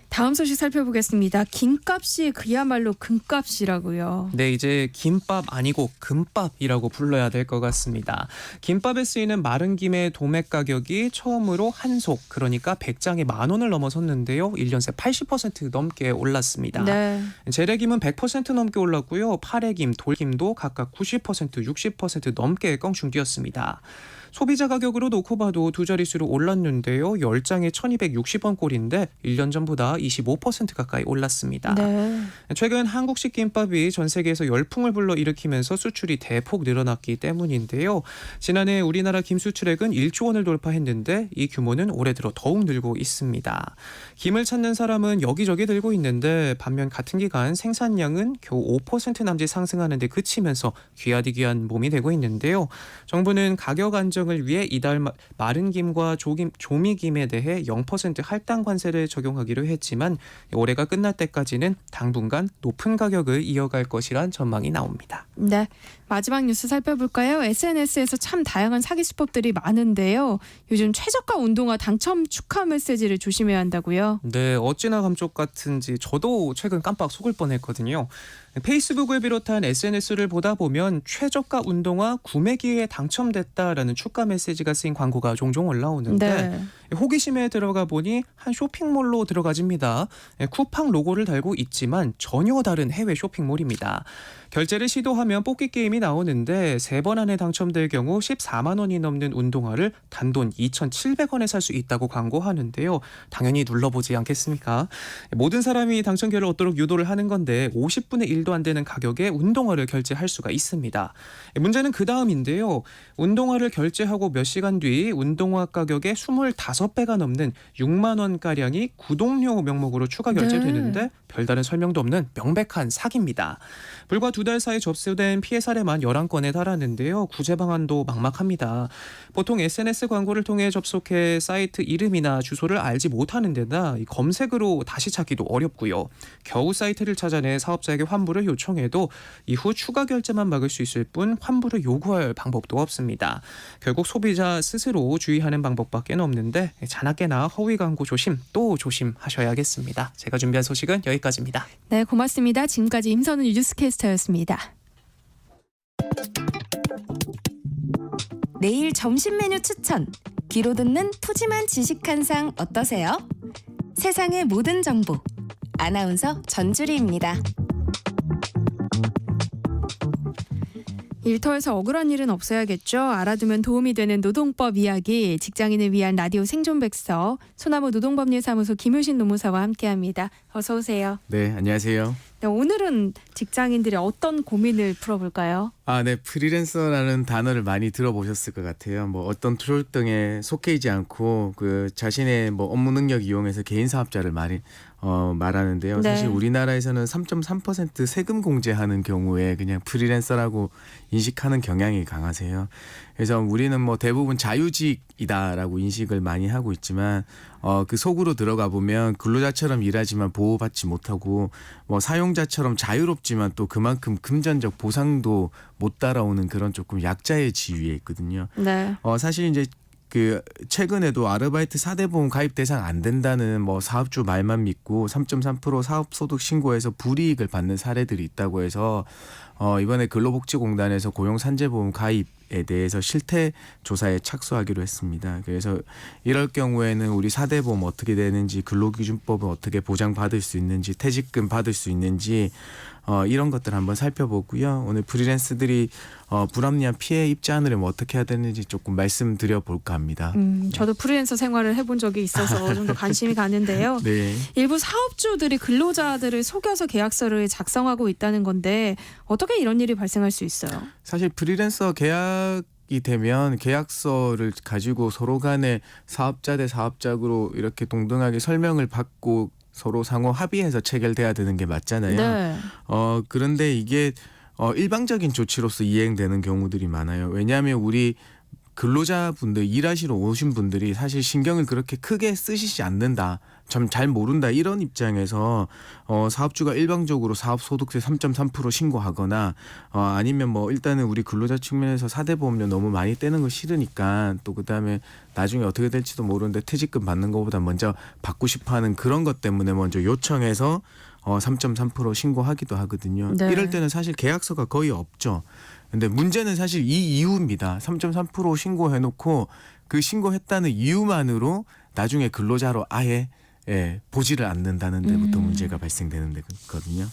다음 소식 살펴보겠습니다. 김값이 그야말로 금값이라고요. 네, 이제 김밥 아니고 금밥이라고 불러야 될 것 같습니다. 김밥에 쓰이는 마른 김의 도매 가격이 처음으로 한속, 그러니까 100장에 10,000원을 넘어섰는데요. 1년 새 80% 넘게 올랐습니다. 네. 재래김은 100% 넘게 올랐고요. 파래김, 돌김도 각각 90%, 60% 넘게 껑충 뛰었습니다. 소비자 가격으로 놓고 봐도 두 자릿수로 올랐는데요. 10장에 1,260원 꼴인데 1년 전보다 25% 가까이 올랐습니다. 네. 최근 한국식 김밥이 전 세계에서 열풍을 불러일으키면서 수출이 대폭 늘어났기 때문인데요. 지난해 우리나라 김 수출액은 1조 원을 돌파했는데 이 규모는 올해 들어 더욱 늘고 있습니다. 김을 찾는 사람은 여기저기 늘고 있는데 반면 같은 기간 생산량은 겨우 5% 남짓 상승하는 데 그치면서 귀하디귀한 몸이 되고 있는데요. 정부는 가격 안정을 위해 이달 마른 김과 조미김에 대해 0% 할당 관세를 적용하기로 했지만 올해가 끝날 때까지는 당분간 높은 가격을 이어갈 것이란 전망이 나옵니다. 네. 마지막 뉴스 살펴볼까요? SNS에서 참 다양한 사기 수법들이 많은데요. 요즘 최저가 운동화 당첨 축하 메시지를 조심해야 한다고요? 네, 어찌나 감쪽 같은지 저도 최근 깜빡 속을 뻔했거든요. 페이스북을 비롯한 SNS를 보다 보면 최저가 운동화 구매 기회에 당첨됐다라는 축하 메시지가 쓰인 광고가 종종 올라오는데 네. 호기심에 들어가 보니 한 쇼핑몰로 들어가집니다. 쿠팡 로고를 달고 있지만 전혀 다른 해외 쇼핑몰입니다. 결제를 시도하면 뽑기 게임이 나오는데 3번 안에 당첨될 경우 14만 원이 넘는 운동화를 단돈 2,700원에 살 수 있다고 광고하는데요. 당연히 눌러보지 않겠습니까? 모든 사람이 당첨결을 얻도록 유도를 하는 건데 50분의 1도 안 되는 가격에 운동화를 결제할 수가 있습니다. 문제는 그 다음인데요. 운동화를 결제하고 몇 시간 뒤 운동화 가격의 25배가 넘는 6만 원가량이 구독료 명목으로 추가 결제되는데 네. 별다른 설명도 없는 명백한 사기입니다. 불과 2달 사이 접수된 피해 사례만 11건에 달하는데요. 구제 방안도 막막합니다. 보통 SNS 광고를 통해 접속해 사이트 이름이나 주소를 알지 못하는 데다 검색으로 다시 찾기도 어렵고요. 겨우 사이트를 찾아내 사업자에게 환불을 요청해도 이후 추가 결제만 막을 수 있을 뿐 환불을 요구할 방법도 없습니다. 결국 소비자 스스로 주의하는 방법밖에 없는데 자나깨나 허위 광고 조심 또 조심하셔야겠습니다. 제가 준비한 소식은 여기까지입니다. 네, 고맙습니다. 지금까지 임선우 뉴스캐스터였습니다. 내일 점심 메뉴 추천. 귀로 듣는 푸짐한 지식 한 상 어떠세요? 세상의 모든 정보. 아나운서 전주리입니다. 일터에서 억울한 일은 없어야겠죠. 알아두면 도움이 되는 노동법 이야기, 직장인을 위한 라디오 생존백서, 소나무 노동법률사무소 김효신 노무사와 함께합니다. 어서 오세요. 네, 안녕하세요. 네, 오늘은 직장인들이 어떤 고민을 풀어볼까요? 네, 프리랜서라는 단어를 많이 들어보셨을 것 같아요. 뭐 어떤 툴 등에 속해 있지 않고 그 자신의 뭐 업무 능력 이용해서 개인 사업자를 많이 말하는데요. 네. 사실 우리나라에서는 3.3% 세금 공제하는 경우에 그냥 프리랜서라고 인식하는 경향이 강하세요. 그래서 우리는 뭐 대부분 자유직이다라고 인식을 많이 하고 있지만 그 속으로 들어가 보면 근로자처럼 일하지만 보호받지 못하고 뭐 사용자처럼 자유롭지만 또 그만큼 금전적 보상도 못 따라오는 그런 조금 약자의 지위에 있거든요. 네. 사실 이제 그 최근에도 아르바이트 4대 보험 가입 대상 안 된다는 뭐 사업주 말만 믿고 3.3% 사업소득 신고에서 불이익을 받는 사례들이 있다고 해서 이번에 근로복지공단에서 고용산재보험 가입에 대해서 실태 조사에 착수하기로 했습니다. 그래서 이럴 경우에는 우리 4대 보험 어떻게 되는지, 근로기준법은 어떻게 보장받을 수 있는지, 퇴직금 받을 수 있는지 이런 것들 한번 살펴보고요. 오늘 프리랜서들이 불합리한 피해 입지 않으려면 어떻게 해야 되는지 조금 말씀드려 볼까 합니다. 저도 프리랜서 생활을 해본 적이 있어서 좀 더 관심이 가는데요. 네. 일부 사업주들이 근로자들을 속여서 계약서를 작성하고 있다는 건데 어떻게 이런 일이 발생할 수 있어요? 사실 프리랜서 계약 계약이 되면 계약서를 가지고 서로 간에 사업자 대 사업자로 이렇게 동등하게 설명을 받고 서로 상호 합의해서 체결돼야 되는 게 맞잖아요. 네. 그런데 이게 일방적인 조치로서 이행되는 경우들이 많아요. 왜냐하면 우리 근로자분들 일하시러 오신 분들이 사실 신경을 그렇게 크게 쓰시지 않는다. 좀 잘 모른다. 이런 입장에서 사업주가 일방적으로 사업소득세 3.3% 신고하거나 아니면 뭐 일단은 우리 근로자 측면에서 사대보험료 너무 많이 떼는 거 싫으니까 또 그다음에 나중에 어떻게 될지도 모르는데 퇴직금 받는 것보다 먼저 받고 싶어하는 그런 것 때문에 먼저 요청해서 3.3% 신고하기도 하거든요. 네. 이럴 때는 사실 계약서가 거의 없죠. 근데 문제는 사실 이 이유입니다. 3.3% 신고해놓고 그 신고했다는 이유만으로 나중에 근로자로 아예 보지를 않는다는 데부터 문제가 발생되는 데거든요.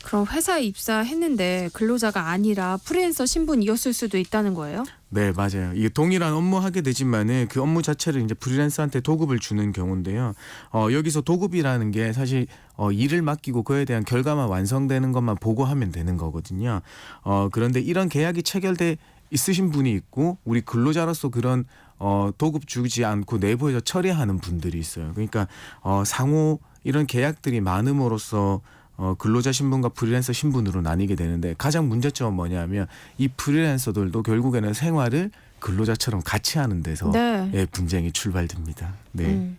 그럼 회사에 입사했는데 근로자가 아니라 프리랜서 신분이었을 수도 있다는 거예요? 네, 맞아요. 이게 동일한 업무 하게 되지만은 그 업무 자체를 이제 프리랜서한테 도급을 주는 경우인데요. 여기서 도급이라는 게 사실 일을 맡기고 그에 대한 결과만 완성되는 것만 보고하면 되는 거거든요. 그런데 이런 계약이 체결돼 있으신 분이 있고 우리 근로자로서 그런 도급 주지 않고 내부에서 처리하는 분들이 있어요. 그러니까 상호 이런 계약들이 많음으로써 근로자 신분과 프리랜서 신분으로 나뉘게 되는데 가장 문제점은 뭐냐면 이 프리랜서들도 결국에는 생활을 근로자처럼 같이 하는 데서 네. 분쟁이 출발됩니다. 네.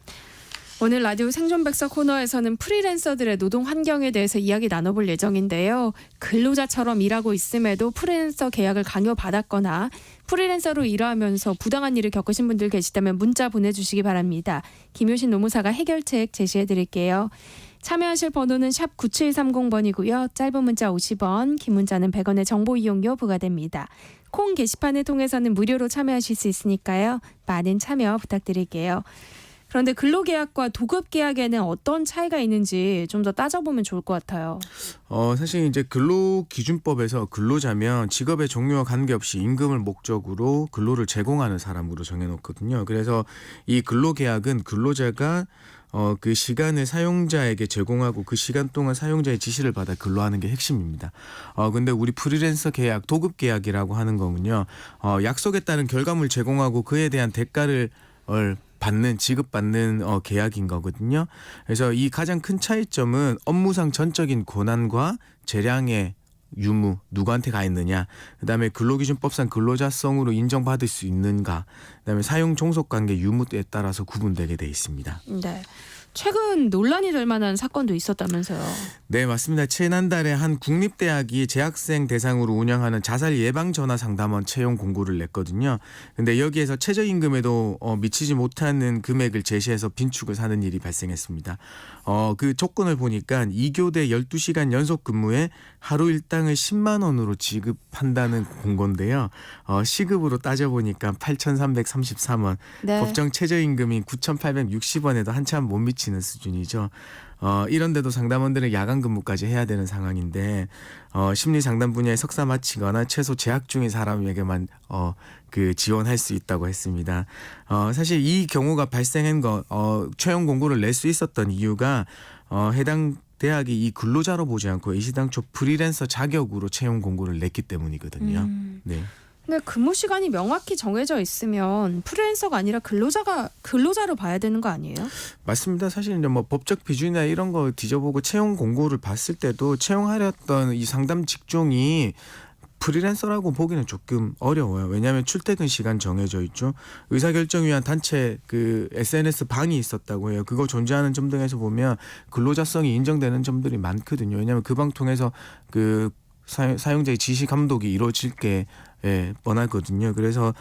오늘 라디오 생존백서 코너에서는 프리랜서들의 노동 환경에 대해서 이야기 나눠볼 예정인데요. 근로자처럼 일하고 있음에도 프리랜서 계약을 강요받았거나 프리랜서로 일하면서 부당한 일을 겪으신 분들 계시다면 문자 보내주시기 바랍니다. 김효신 노무사가 해결책 제시해드릴게요. 참여하실 번호는 샵 9730번이고요. 짧은 문자 50원, 긴 문자는 100원의 정보 이용료 부과됩니다. 콩 게시판을 통해서는 무료로 참여하실 수 있으니까요. 많은 참여 부탁드릴게요. 그런데 근로계약과 도급계약에는 어떤 차이가 있는지 좀 더 따져보면 좋을 것 같아요. 사실 이제 근로기준법에서 근로자면 직업의 종류와 관계없이 임금을 목적으로 근로를 제공하는 사람으로 정해놓거든요. 그래서 이 근로계약은 근로자가 그 시간을 사용자에게 제공하고 그 시간 동안 사용자의 지시를 받아 근로하는 게 핵심입니다. 근데 우리 프리랜서 계약, 도급 계약이라고 하는 거군요. 약속에 따른 결과물 제공하고 그에 대한 대가를 지급받는 계약인 거거든요. 그래서 이 가장 큰 차이점은 업무상 전적인 권한과 재량의 유무 누구한테 가 있느냐, 그다음에 근로기준법상 근로자성으로 인정받을 수 있는가, 그다음에 사용 종속관계 유무에 따라서 구분되게 돼 있습니다. 네. 최근 논란이 될 만한 사건도 있었다면서요. 네, 맞습니다. 지난달에 한 국립대학이 재학생 대상으로 운영하는 자살 예방 전화 상담원 채용 공고를 냈거든요. 근데 여기에서 최저임금에도 미치지 못하는 금액을 제시해서 빈축을 사는 일이 발생했습니다. 그 조건을 보니까 2교대 12시간 연속 근무에 하루 일당을 10만 원으로 지급한다는 공고인데요. 시급으로 따져보니까 8,333원, 네. 법정 최저임금인 9,860원에도 한참 못 미치는 수준이죠. 이런데도 상담원들은 야간 근무까지 해야 되는 상황인데 심리 상담 분야에 석사 마치거나 최소 재학 중인 사람에게만 지원할 수 있다고 했습니다. 사실 이 경우가 발생한 채용 공고를 낼 수 있었던 이유가 해당 대학이 이 근로자로 보지 않고 이시당초 프리랜서 자격으로 채용 공고를 냈기 때문이거든요. 네. 근데 근무 시간이 명확히 정해져 있으면 프리랜서가 아니라 근로자로 봐야 되는 거 아니에요? 맞습니다. 사실 이제 뭐 법적 비준이나 이런 거 뒤져보고 채용 공고를 봤을 때도 채용하렸던 이 상담 직종이 프리랜서라고 보기는 조금 어려워요. 왜냐하면 출퇴근 시간 정해져 있죠. 의사결정위원 단체 그 SNS 방이 있었다고 해요. 그거 존재하는 점 등에서 보면 근로자성이 인정되는 점들이 많거든요. 왜냐하면 그 방 통해서 그 사용자의 지시 감독이 이루어질 게 뻔하거든요. 그래서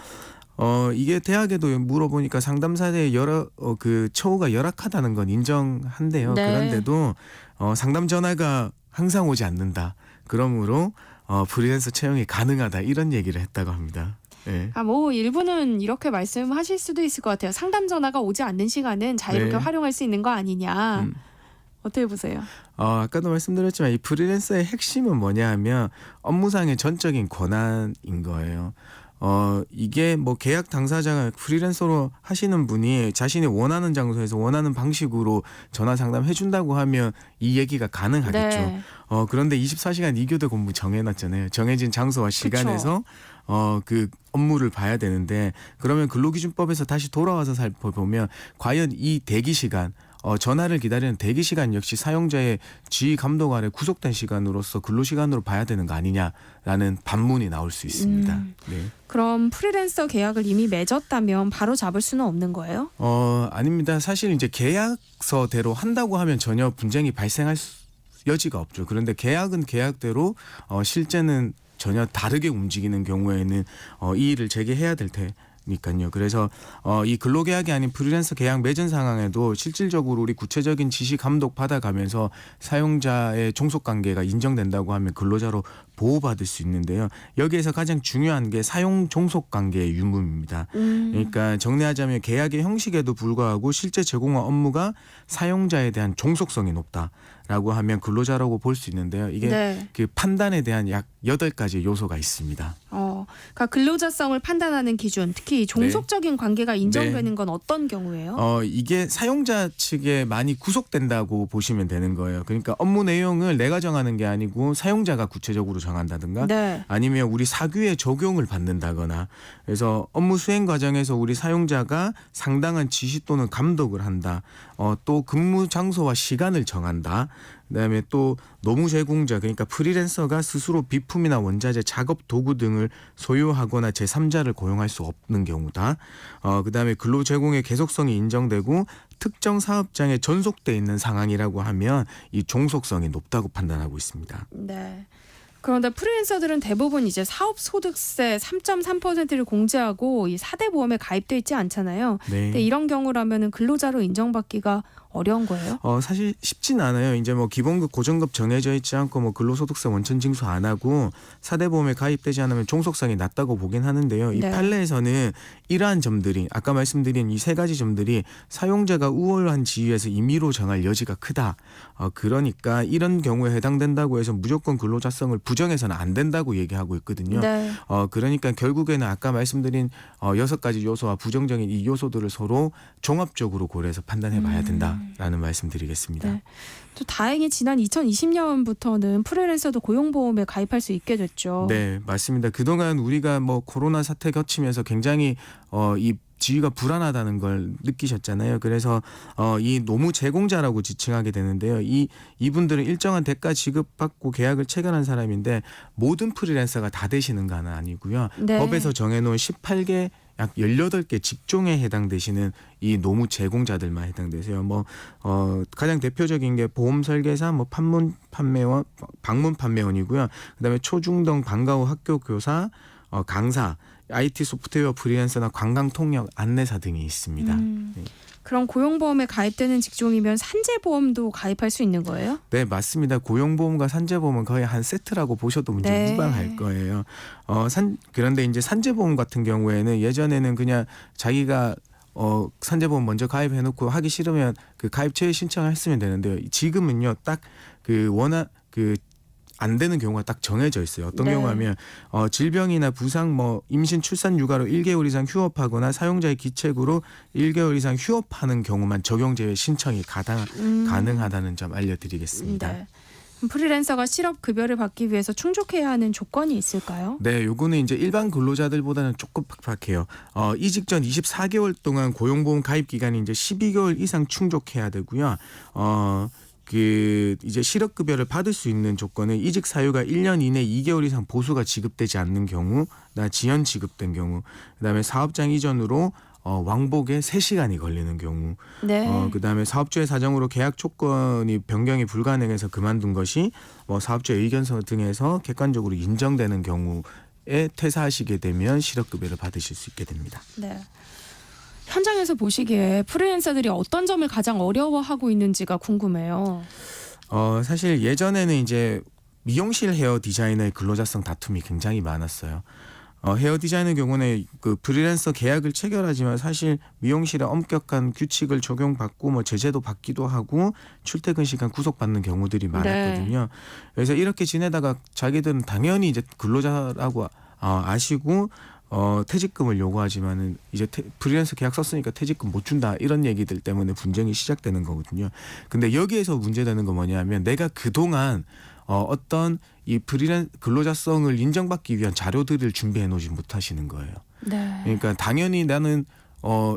이게 대학에도 물어보니까 상담사의 여러 그 처우가 열악하다는 건 인정한대요. 네. 그런데도 상담 전화가 항상 오지 않는다. 그러므로 프리랜서 채용이 가능하다 이런 얘기를 했다고 합니다. 네. 뭐 일부는 이렇게 말씀하실 수도 있을 것 같아요. 상담 전화가 오지 않는 시간은 자유롭게 네. 활용할 수 있는 거 아니냐. 어떻게 보세요? 아까도 말씀드렸지만 이 프리랜서의 핵심은 뭐냐 하면 업무상의 전적인 권한인 거예요. 이게 뭐 계약 당사자가 프리랜서로 하시는 분이 자신이 원하는 장소에서 원하는 방식으로 전화 상담해 준다고 하면 이 얘기가 가능하겠죠. 네. 그런데 24시간 2교대 근무 정해놨잖아요. 정해진 장소와 시간에서 그 업무를 봐야 되는데 그러면 근로기준법에서 다시 돌아와서 살펴보면 과연 이 대기 시간 전화를 기다리는 대기 시간 역시 사용자의 지휘 감독 아래 구속된 시간으로서 근로시간으로 봐야 되는 거 아니냐라는 반문이 나올 수 있습니다. 네. 그럼 프리랜서 계약을 이미 맺었다면 바로 잡을 수는 없는 거예요? 아닙니다. 사실 이제 계약서대로 한다고 하면 전혀 분쟁이 발생할 여지가 없죠. 그런데 계약은 계약대로 실제는 전혀 다르게 움직이는 경우에는 이 일을 재개해야 될 테니까요. 그래서 이 근로계약이 아닌 프리랜서 계약 맺은 상황에도 실질적으로 우리 구체적인 지시 감독 받아가면서 사용자의 종속관계가 인정된다고 하면 근로자로 보호받을 수 있는데요. 여기에서 가장 중요한 게 사용 종속관계의 유무입니다. 그러니까 정리하자면 계약의 형식에도 불구하고 실제 제공한 업무가 사용자에 대한 종속성이 높다라고 하면 근로자라고 볼 수 있는데요. 이게 네. 그 판단에 대한 약 8가지 요소가 있습니다. 그러니까 근로자성을 판단하는 기준, 특히 종속적인 관계가 인정되는 건 어떤 경우예요? 이게 사용자 측에 많이 구속된다고 보시면 되는 거예요. 그러니까 업무 내용을 내가 정하는 게 아니고 사용자가 구체적으로 정한다든가 네. 아니면 우리 사규에 적용을 받는다거나 그래서 업무 수행 과정에서 우리 사용자가 상당한 지시 또는 감독을 한다. 또 근무 장소와 시간을 정한다. 그다음에 또 노무 제공자 그러니까 프리랜서가 스스로 비품이나 원자재, 작업 도구 등을 소유하거나 제3자를 고용할 수 없는 경우다. 그다음에 근로 제공의 계속성이 인정되고 특정 사업장에 전속돼 있는 상황이라고 하면 이 종속성이 높다고 판단하고 있습니다. 네. 그런데 프리랜서들은 대부분 이제 사업소득세 3.3%를 공제하고 이 4대 보험에 가입돼 있지 않잖아요. 네. 근데 이런 경우라면은 근로자로 인정받기가 어려운 거예요? 사실 쉽진 않아요. 이제 뭐 기본급, 고정급 정해져 있지 않고 뭐 근로소득세 원천 징수 안 하고 4대 보험에 가입되지 않으면 종속성이 낮다고 보긴 하는데요. 이 네. 판례에서는 이러한 점들이 아까 말씀드린 이 3가지 점들이 사용자가 우월한 지위에서 임의로 정할 여지가 크다. 그러니까 이런 경우에 해당된다고 해서 무조건 근로자성을 부정해서는 안 된다고 얘기하고 있거든요. 네. 그러니까 결국에는 아까 말씀드린 6가지 요소와 부정적인 이 요소들을 서로 종합적으로 고려해서 판단해 봐야 된다라는 말씀드리겠습니다. 네. 또 다행히 지난 2020년부터는 프리랜서도 고용보험에 가입할 수 있게 됐죠. 네, 맞습니다. 그동안 우리가 뭐 코로나 사태 겹치면서 굉장히 이 지위가 불안하다는 걸 느끼셨잖아요. 그래서 이 노무 제공자라고 지칭하게 되는데요. 이분들은 일정한 대가 지급받고 계약을 체결한 사람인데 모든 프리랜서가 다 되시는 건 아니고요. 네. 법에서 정해놓은 18개 약 18개 직종에 해당되시는 이 노무 제공자들만 해당되세요. 뭐 가장 대표적인 게 보험 설계사, 뭐 판문 판매원, 방문 판매원이고요. 그다음에 초중등 방과 후 학교 교사, 강사, IT 소프트웨어 프리랜서나 관광 통역 안내사 등이 있습니다. 네. 그럼 고용보험에 가입되는 직종이면 산재보험도 가입할 수 있는 거예요? 네, 맞습니다. 고용보험과 산재보험은 거의 한 세트라고 보셔도 문제 네. 무방할 거예요. 그런데 이제 산재보험 같은 경우에는 예전에는 그냥 자기가 산재보험 먼저 가입해놓고 하기 싫으면 그 가입처에 신청했으면 되는데요. 지금은요, 딱 안 되는 경우가 딱 정해져 있어요. 어떤 네. 경우하면 질병이나 부상, 뭐 임신, 출산, 육아로 1개월 이상 휴업하거나 사용자의 기책으로 1개월 이상 휴업하는 경우만 적용 제외 신청이 가능하다는 점 알려드리겠습니다. 네. 프리랜서가 실업급여를 받기 위해서 충족해야 하는 조건이 있을까요? 네, 요거는 이제 일반 근로자들보다는 조금 팍팍해요. 이직 전 24개월 동안 고용보험 가입 기간이 이제 12개월 이상 충족해야 되고요. 이제 실업급여를 받을 수 있는 조건은 이직 사유가 1년 이내 2개월 이상 보수가 지급되지 않는 경우나 지연 지급된 경우, 그다음에 사업장 이전으로 왕복에 3시간이 걸리는 경우, 네. 그다음에 사업주의 사정으로 계약 조건이 변경이 불가능해서 그만둔 것이 사업주의 의견서 등에서 객관적으로 인정되는 경우에 퇴사하시게 되면 실업급여를 받으실 수 있게 됩니다. 네. 현장에서 보시기에 프리랜서들이 어떤 점을 가장 어려워하고 있는지가 궁금해요. 사실 예전에는 이제 미용실 헤어 디자이너의 근로자성 다툼이 굉장히 많았어요. 헤어 디자이너 경우는 그 프리랜서 계약을 체결하지만 사실 미용실에 엄격한 규칙을 적용받고 뭐 제재도 받기도 하고 출퇴근 시간 구속받는 경우들이 많았거든요. 네. 그래서 이렇게 지내다가 자기들은 당연히 이제 근로자라고 아시고 퇴직금을 요구하지만은 이제 프리랜서 계약 썼으니까 퇴직금 못 준다 이런 얘기들 때문에 분쟁이 시작되는 거거든요. 근데 여기에서 문제되는 건 뭐냐면 내가 그동안 어떤 이 근로자성을 인정받기 위한 자료들을 준비해 놓지 못하시는 거예요. 네. 그러니까 당연히 나는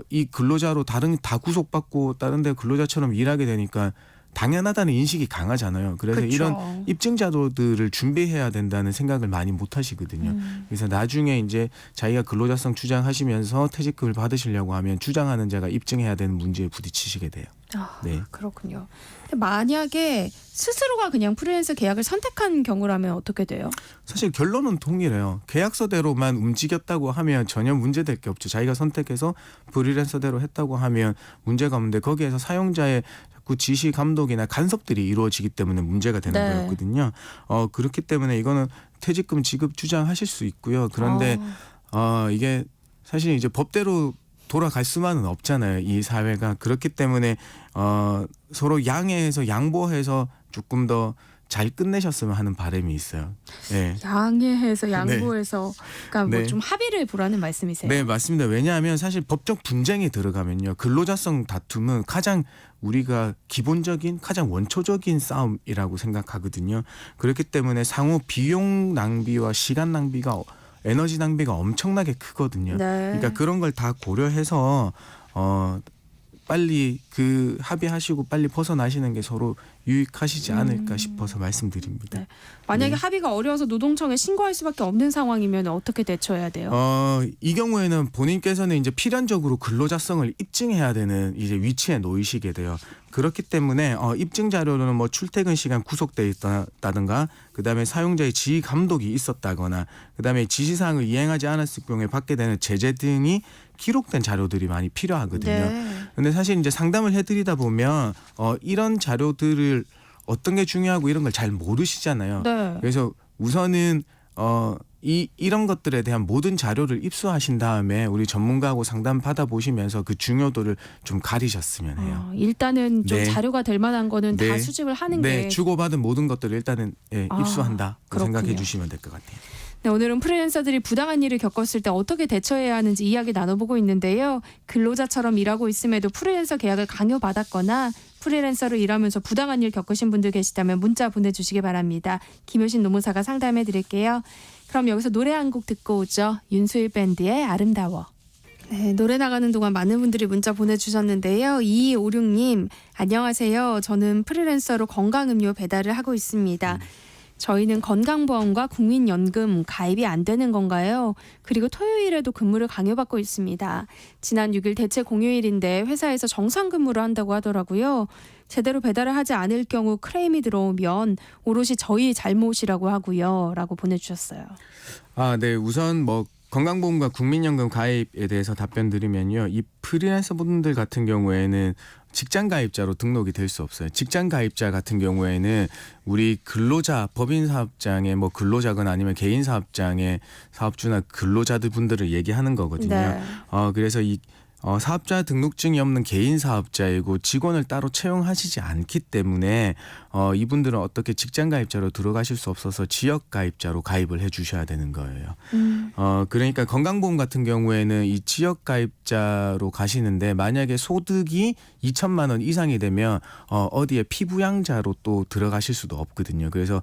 이 근로자로 다 구속받고 다른 데 근로자처럼 일하게 되니까 당연하다는 인식이 강하잖아요. 그래서 그쵸. 이런 입증 자료들을 준비해야 된다는 생각을 많이 못 하시거든요. 그래서 나중에 이제 자기가 근로자성 주장하시면서 퇴직금을 받으시려고 하면 주장하는 자가 입증해야 되는 문제에 부딪히시게 돼요. 아, 네. 그렇군요. 근데 만약에 스스로가 그냥 프리랜서 계약을 선택한 경우라면 어떻게 돼요? 사실 결론은 동일해요. 계약서대로만 움직였다고 하면 전혀 문제될 게 없죠. 자기가 선택해서 프리랜서대로 했다고 하면 문제가 없는데 거기에서 사용자의 그 지시 감독이나 간섭들이 이루어지기 때문에 문제가 되는 네. 거였거든요. 그렇기 때문에 이거는 퇴직금 지급 주장하실 수 있고요. 그런데 이게 사실 이제 법대로 돌아갈 수만은 없잖아요. 이 사회가. 그렇기 때문에 서로 양해해서 양보해서 조금 더 잘 끝내셨으면 하는 바람이 있어요. 네. 양해해서 양보해서 그러니까 뭐 네. 좀 합의를 보라는 말씀이세요? 네, 맞습니다. 왜냐하면 사실 법적 분쟁이 들어가면요. 근로자성 다툼은 가장 우리가 기본적인 가장 원초적인 싸움이라고 생각하거든요. 그렇기 때문에 상호 비용 낭비와 시간 낭비가 에너지 낭비가 엄청나게 크거든요. 네. 그러니까 그런 걸 다 고려해서 빨리 그 합의하시고 빨리 벗어나시는 게 서로 유익하시지 않을까 싶어서 말씀드립니다. 네. 만약에 네. 합의가 어려워서 노동청에 신고할 수밖에 없는 상황이면 어떻게 대처해야 돼요? 이 경우에는 본인께서는 이제 필연적으로 근로자성을 입증해야 되는 이제 위치에 놓이시게 돼요. 그렇기 때문에 입증 자료로는 뭐 출퇴근 시간 구속돼 있다든가, 그다음에 사용자의 지휘 감독이 있었다거나, 그다음에 지시사항을 이행하지 않았을 경우에 받게 되는 제재 등이 기록된 자료들이 많이 필요하거든요. 그런데 사실 이제 상담을 해드리다 보면 이런 자료들을 어떤 게 중요하고 이런 걸 잘 모르시잖아요. 네. 그래서 우선은 이런 것들에 대한 모든 자료를 입수하신 다음에 우리 전문가하고 상담 받아보시면서 그 중요도를 좀 가리셨으면 해요. 일단은 좀 네. 자료가 될 만한 거는 다 네. 수집을 하는 네, 게 주고받은 모든 것들을 일단은 입수한다. 그렇군요. 생각해 주시면 될 것 같아요. 네, 오늘은 프리랜서들이 부당한 일을 겪었을 때 어떻게 대처해야 하는지 이야기 나눠보고 있는데요. 근로자처럼 일하고 있음에도 프리랜서 계약을 강요받았거나 프리랜서로 일하면서 부당한 일 겪으신 분들 계시다면 문자 보내주시기 바랍니다. 김효신 노무사가 상담해 드릴게요. 그럼 여기서 노래 한 곡 듣고 오죠. 윤수일 밴드의 아름다워. 네, 노래 나가는 동안 많은 분들이 문자 보내주셨는데요. 2256님, 안녕하세요. 저는 프리랜서로 건강음료 배달을 하고 있습니다. 저희는 건강보험과 국민연금 가입이 안 되는 건가요? 그리고 토요일에도 근무를 강요받고 있습니다. 지난 6일 대체 공휴일인데 회사에서 정상 근무를 한다고 하더라고요. 제대로 배달을 하지 않을 경우 크레임이 들어오면 오롯이 저희 잘못이라고 하고요. 라고 보내주셨어요. 네. 우선 뭐 건강보험과 국민연금 가입에 대해서 답변 드리면요. 이 프리랜서 분들 같은 경우에는 직장 가입자로 등록이 될 수 없어요. 직장 가입자 같은 경우에는 우리 근로자 법인 사업장의 뭐 근로자건 아니면 개인 사업장의 사업주나 근로자들 분들을 얘기하는 거거든요. 네. 그래서 이 사업자 등록증이 없는 개인 사업자이고 직원을 따로 채용하시지 않기 때문에 이분들은 어떻게 직장 가입자로 들어가실 수 없어서 지역 가입자로 가입을 해 주셔야 되는 거예요. 그러니까 건강보험 같은 경우에는 이 지역 가입자로 가시는데 만약에 소득이 2천만 원 이상이 되면 어디에 피부양자로 또 들어가실 수도 없거든요. 그래서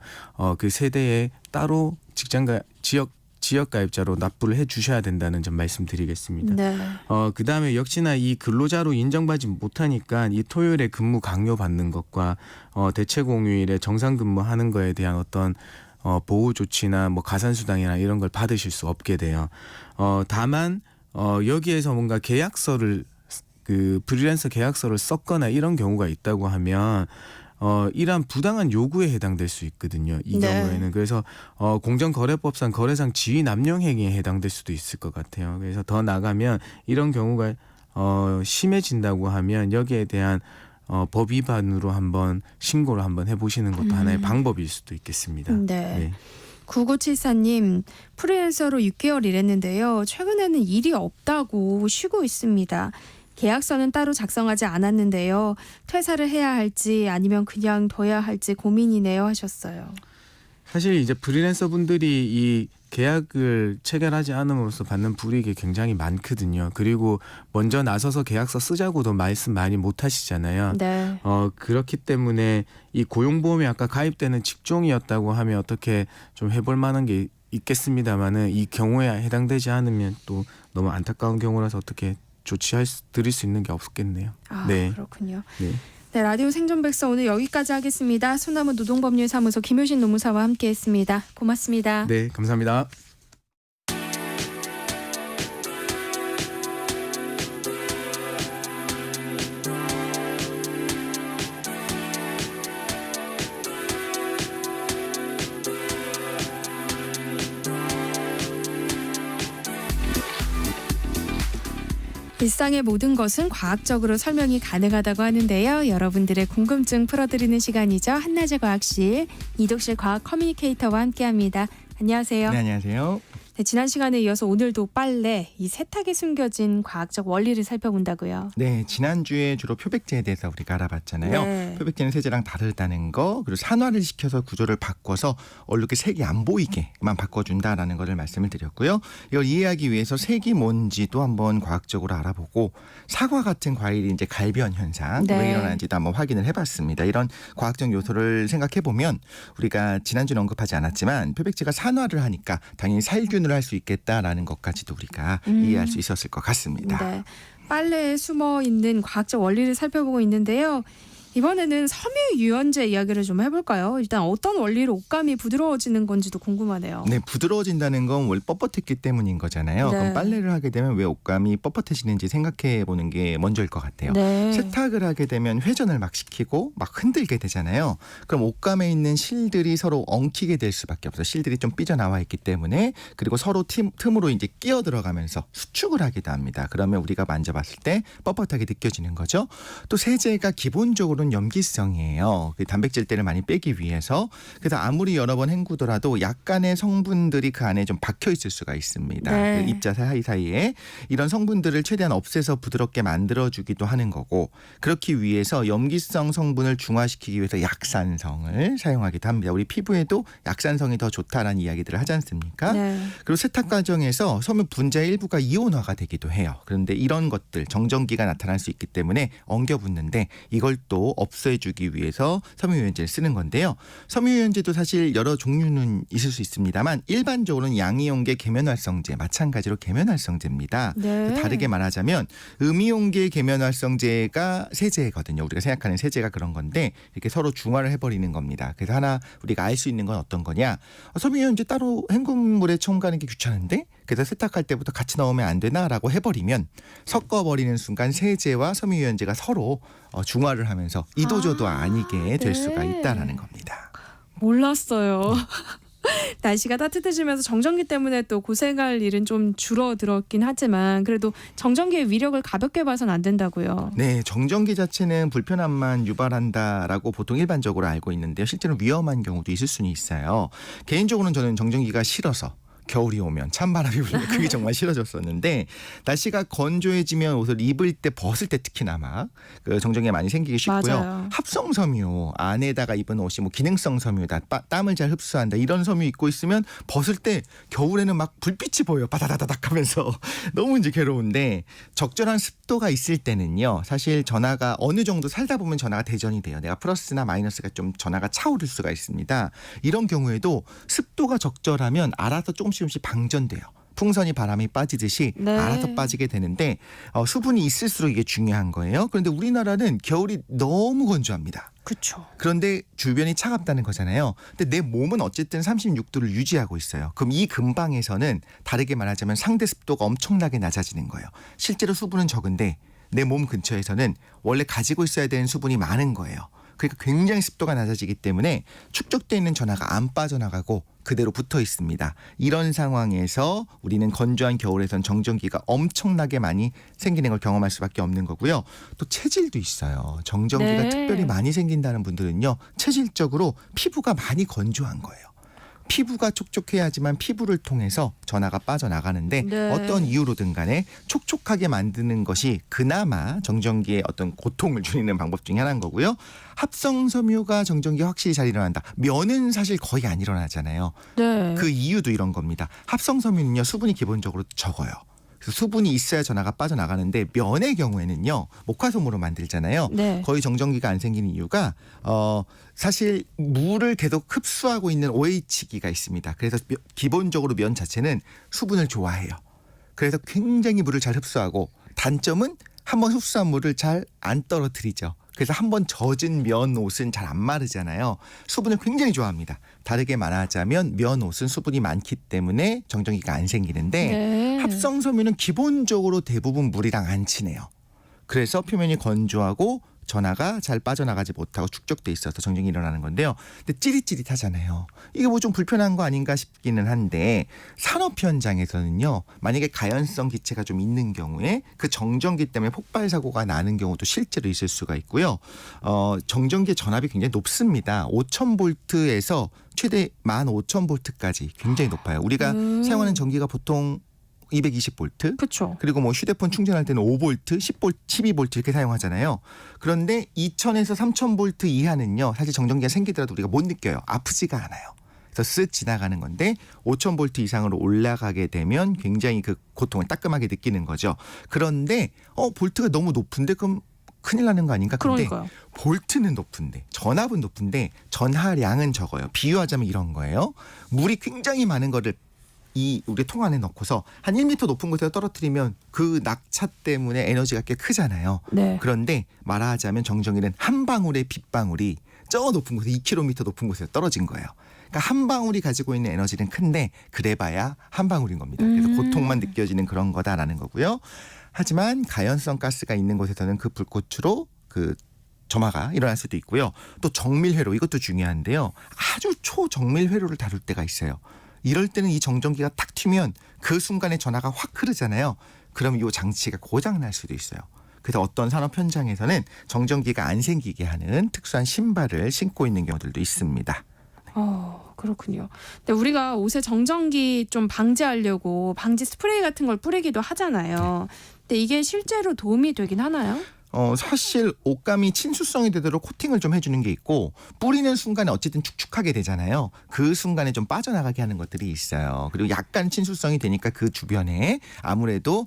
그 세대에 따로 지역 가입자로 납부를 해 주셔야 된다는 점 말씀드리겠습니다. 네. 그다음에 역시나 이 근로자로 인정받지 못하니까 이 토요일에 근무 강요 받는 것과 대체 공휴일에 정상 근무하는 거에 대한 어떤 보호 조치나 뭐 가산수당이나 이런 걸 받으실 수 없게 돼요. 다만 여기에서 뭔가 계약서를 그 프리랜서 계약서를 썼거나 이런 경우가 있다고 하면 이러한 부당한 요구에 해당될 수 있거든요. 이 네. 경우에는. 그래서 공정거래법상 거래상 지위 남용 행위에 해당될 수도 있을 것 같아요. 그래서 더 나가면 이런 경우가 심해진다고 하면 여기에 대한 법 위반으로 한번 신고를 한번 해보시는 것도 하나의 방법일 수도 있겠습니다. 네. 9974님, 프리랜서로 6개월 일했는데요. 최근에는 일이 없다고 쉬고 있습니다. 계약서는 따로 작성하지 않았는데요. 퇴사를 해야 할지 아니면 그냥 둬야 할지 고민이네요 하셨어요. 사실 이제 프리랜서 분들이 이 계약을 체결하지 않음으로써 받는 불이익이 굉장히 많거든요. 그리고 먼저 나서서 계약서 쓰자고도 말씀 많이 못 하시잖아요. 네. 그렇기 때문에 이 고용보험에 아까 가입되는 직종이었다고 하면 어떻게 좀 해볼 만한 게 있겠습니다만은 이 경우에 해당되지 않으면 또 너무 안타까운 경우라서 어떻게 드릴 수 있는 게 없겠네요. 네. 그렇군요. 네. 네, 라디오 생존백서 오늘 여기까지 하겠습니다. 소나무 노동법률사무소 김효신 노무사와 함께했습니다. 고맙습니다. 네, 감사합니다. 일상의 모든 것은 과학적으로 설명이 가능하다고 하는데요. 여러분들의 궁금증 풀어드리는 시간이죠. 한낮의 과학실 이독실 과학 커뮤니케이터와 함께합니다. 안녕하세요. 네, 안녕하세요. 네, 지난 시간에 이어서 오늘도 빨래, 이 세탁에 숨겨진 과학적 원리를 살펴본다고요. 네, 지난주에 주로 표백제에 대해서 우리가 알아봤잖아요. 네. 표백제는 세제랑 다르다는 거, 그리고 산화를 시켜서 구조를 바꿔서 얼룩의 색이 안 보이게만 바꿔준다라는 거를 말씀을 드렸고요. 이걸 이해하기 위해서 색이 뭔지도 한번 과학적으로 알아보고 사과 같은 과일이 이제 갈변 현상 네. 왜 일어나는지도 한번 확인을 해봤습니다. 이런 과학적 요소를 생각해보면 우리가 지난주에 언급하지 않았지만 표백제가 산화를 하니까 당연히 살균을 할 수 있겠다라는 것까지도 우리가 이해할 수 있었을 것 같습니다. 네, 빨래에 숨어 있는 과학적 원리를 살펴보고 있는데요. 이번에는 섬유유연제 이야기를 좀 해볼까요? 일단 어떤 원리로 옷감이 부드러워지는 건지도 궁금하네요. 네, 부드러워진다는 건 원래 뻣뻣했기 때문인 거잖아요. 네. 그럼 빨래를 하게 되면 왜 옷감이 뻣뻣해지는지 생각해 보는 게 먼저일 것 같아요. 네. 세탁을 하게 되면 회전을 막 시키고 막 흔들게 되잖아요. 그럼 옷감에 있는 실들이 서로 엉키게 될 수밖에 없어요. 실들이 좀 삐져나와 있기 때문에. 그리고 서로 틈으로 이제 끼어 들어가면서 수축을 하기도 합니다. 그러면 우리가 만져봤을 때 뻣뻣하게 느껴지는 거죠. 또 세제가 기본적으로 염기성이에요. 그 단백질들을 많이 빼기 위해서. 그래서 아무리 여러 번 헹구더라도 약간의 성분들이 그 안에 좀 박혀 있을 수가 있습니다. 네. 그 입자 사이사이에 이런 성분들을 최대한 없애서 부드럽게 만들어주기도 하는 거고, 그렇기 위해서 염기성 성분을 중화시키기 위해서 약산성을 사용하기도 합니다. 우리 피부에도 약산성이 더 좋다라는 이야기들을 하지 않습니까? 네. 그리고 세탁 과정에서 섬유 분자의 일부가 이온화가 되기도 해요. 그런데 이런 것들 정전기가 나타날 수 있기 때문에 엉겨붙는데 이걸 또 없애주기 위해서 섬유유연제를 쓰는 건데요. 섬유유연제도 사실 여러 종류는 있을 수 있습니다만 일반적으로는 양이온계 계면활성제, 마찬가지로 계면활성제입니다. 네. 다르게 말하자면 음이온계 계면활성제가 세제거든요. 우리가 생각하는 세제가 그런 건데 이렇게 서로 중화를 해버리는 겁니다. 그래서 하나 우리가 알 수 있는 건 어떤 거냐. 섬유유연제 따로 헹군물에 첨가하는 게 귀찮은데 그래서 세탁할 때부터 같이 넣으면 안 되나라고 해버리면 섞어버리는 순간 세제와 섬유유연제가 서로 중화를 하면서 이도저도 아니게 될 수가 있다라는 겁니다. 몰랐어요. 날씨가 따뜻해지면서 정전기 때문에 또 고생할 일은 좀 줄어들었긴 하지만 그래도 정전기의 위력을 가볍게 봐서는 안 된다고요. 네, 정전기 자체는 불편함만 유발한다라고 보통 일반적으로 알고 있는데요. 실제로 위험한 경우도 있을 수는 있어요. 개인적으로는 저는 정전기가 싫어서 겨울이 오면 찬바람이 불면 그게 정말 싫어졌었는데 날씨가 건조해지면 옷을 입을 때 벗을 때 특히나 막 그 정전기가 많이 생기기 쉽고요. 맞아요. 합성 섬유 안에다가 입은 옷이 뭐 기능성 섬유다, 땀을 잘 흡수한다 이런 섬유 입고 있으면 벗을 때 겨울에는 막 불빛이 보여 바다다다닥 하면서 너무 이제 괴로운데 적절한 습도가 있을 때는요. 사실 전화가 어느 정도 살다 보면 전화가 대전이 돼요. 내가 플러스나 마이너스가 좀 전화가 차오를 수가 있습니다. 이런 경우에도 습도가 적절하면 알아서 조금씩 방전돼요. 풍선이 바람이 빠지듯이 네. 알아서 빠지게 되는데 수분이 있을수록 이게 중요한 거예요. 그런데 우리나라는 겨울이 너무 건조합니다. 그렇죠. 그런데 주변이 차갑다는 거잖아요. 근데 내 몸은 어쨌든 36도를 유지하고 있어요. 그럼 이 근방에서는 다르게 말하자면 상대 습도가 엄청나게 낮아지는 거예요. 실제로 수분은 적은데 내 몸 근처에서는 원래 가지고 있어야 되는 수분이 많은 거예요. 그러니까 굉장히 습도가 낮아지기 때문에 축적되어 있는 전하가 안 빠져나가고 그대로 붙어 있습니다. 이런 상황에서 우리는 건조한 겨울에선 정전기가 엄청나게 많이 생기는 걸 경험할 수밖에 없는 거고요. 또 체질도 있어요. 정전기가 네. 특별히 많이 생긴다는 분들은요. 체질적으로 피부가 많이 건조한 거예요. 피부가 촉촉해야지만 피부를 통해서 전하가 빠져나가는데 네. 어떤 이유로든 간에 촉촉하게 만드는 것이 그나마 정전기의 어떤 고통을 줄이는 방법 중에 하나인 거고요. 합성섬유가 정전기에 확실히 잘 일어난다. 면은 사실 거의 안 일어나잖아요. 네. 그 이유도 이런 겁니다. 합성섬유는요, 수분이 기본적으로 적어요. 그래서 수분이 있어야 전하가 빠져나가는데 면의 경우에는요, 목화솜으로 만들잖아요. 네. 거의 정전기가 안 생기는 이유가 사실 물을 계속 흡수하고 있는 OH기가 있습니다. 그래서 기본적으로 면 자체는 수분을 좋아해요. 그래서 굉장히 물을 잘 흡수하고, 단점은 한번 흡수한 물을 잘 안 떨어뜨리죠. 그래서 한번 젖은 면 옷은 잘 안 마르잖아요. 수분을 굉장히 좋아합니다. 다르게 말하자면 면 옷은 수분이 많기 때문에 정전기가 안 생기는데 네. 합성섬유는 기본적으로 대부분 물이랑 안 친해요. 그래서 표면이 건조하고 전하가 잘 빠져나가지 못하고 축적돼 있어서 정전이 일어나는 건데요. 근데 찌릿찌릿하잖아요. 이게 뭐 좀 불편한 거 아닌가 싶기는 한데, 산업 현장에서는요, 만약에 가연성 기체가 좀 있는 경우에 그 정전기 때문에 폭발 사고가 나는 경우도 실제로 있을 수가 있고요. 정전기의 전압이 굉장히 높습니다. 5,000볼트에서 최대 15,000볼트까지 굉장히 높아요. 우리가 사용하는 전기가 보통 220볼트. 그렇죠. 그리고 뭐 휴대폰 충전할 때는 5볼트, 10볼트, 12볼트 이렇게 사용하잖아요. 그런데 2000에서 3000볼트 이하는요, 사실 정전기가 생기더라도 우리가 못 느껴요. 아프지가 않아요. 그래서 쓱 지나가는 건데 5000볼트 이상으로 올라가게 되면 굉장히 그 고통을 따끔하게 느끼는 거죠. 그런데 볼트가 너무 높은데 그럼 큰일 나는 거 아닌가? 근데 그러니까요. 볼트는 높은데, 전압은 높은데 전하량은 적어요. 비유하자면 이런 거예요. 물이 굉장히 많은 거를 우리 통 안에 넣고서 한 1m 높은 곳에서 떨어뜨리면 그 낙차 때문에 에너지가 꽤 크잖아요. 네. 그런데 말하자면 정전기는 한 방울의 빗방울이 저 높은 곳에 2km 높은 곳에 떨어진 거예요. 그러니까 한 방울이 가지고 있는 에너지는 큰데 그래봐야 한 방울인 겁니다. 그래서 고통만 느껴지는 그런 거다라는 거고요. 하지만 가연성 가스가 있는 곳에서는 그 불꽃으로 그 점화가 일어날 수도 있고요. 또 정밀회로, 이것도 중요한데요. 아주 초정밀회로를 다룰 때가 있어요. 이럴 때는 이 정전기가 탁 튀면 그 순간에 전하가 확 흐르잖아요. 그럼 이 장치가 고장 날 수도 있어요. 그래서 어떤 산업 현장에서는 정전기가 안 생기게 하는 특수한 신발을 신고 있는 경우들도 있습니다. 그렇군요. 근데 우리가 옷에 정전기 좀 방지하려고 방지 스프레이 같은 걸 뿌리기도 하잖아요. 근데 이게 실제로 도움이 되긴 하나요? 사실 옷감이 친수성이 되도록 코팅을 좀 해주는 게 있고, 뿌리는 순간에 어쨌든 축축하게 되잖아요. 그 순간에 좀 빠져나가게 하는 것들이 있어요. 그리고 약간 친수성이 되니까 그 주변에 아무래도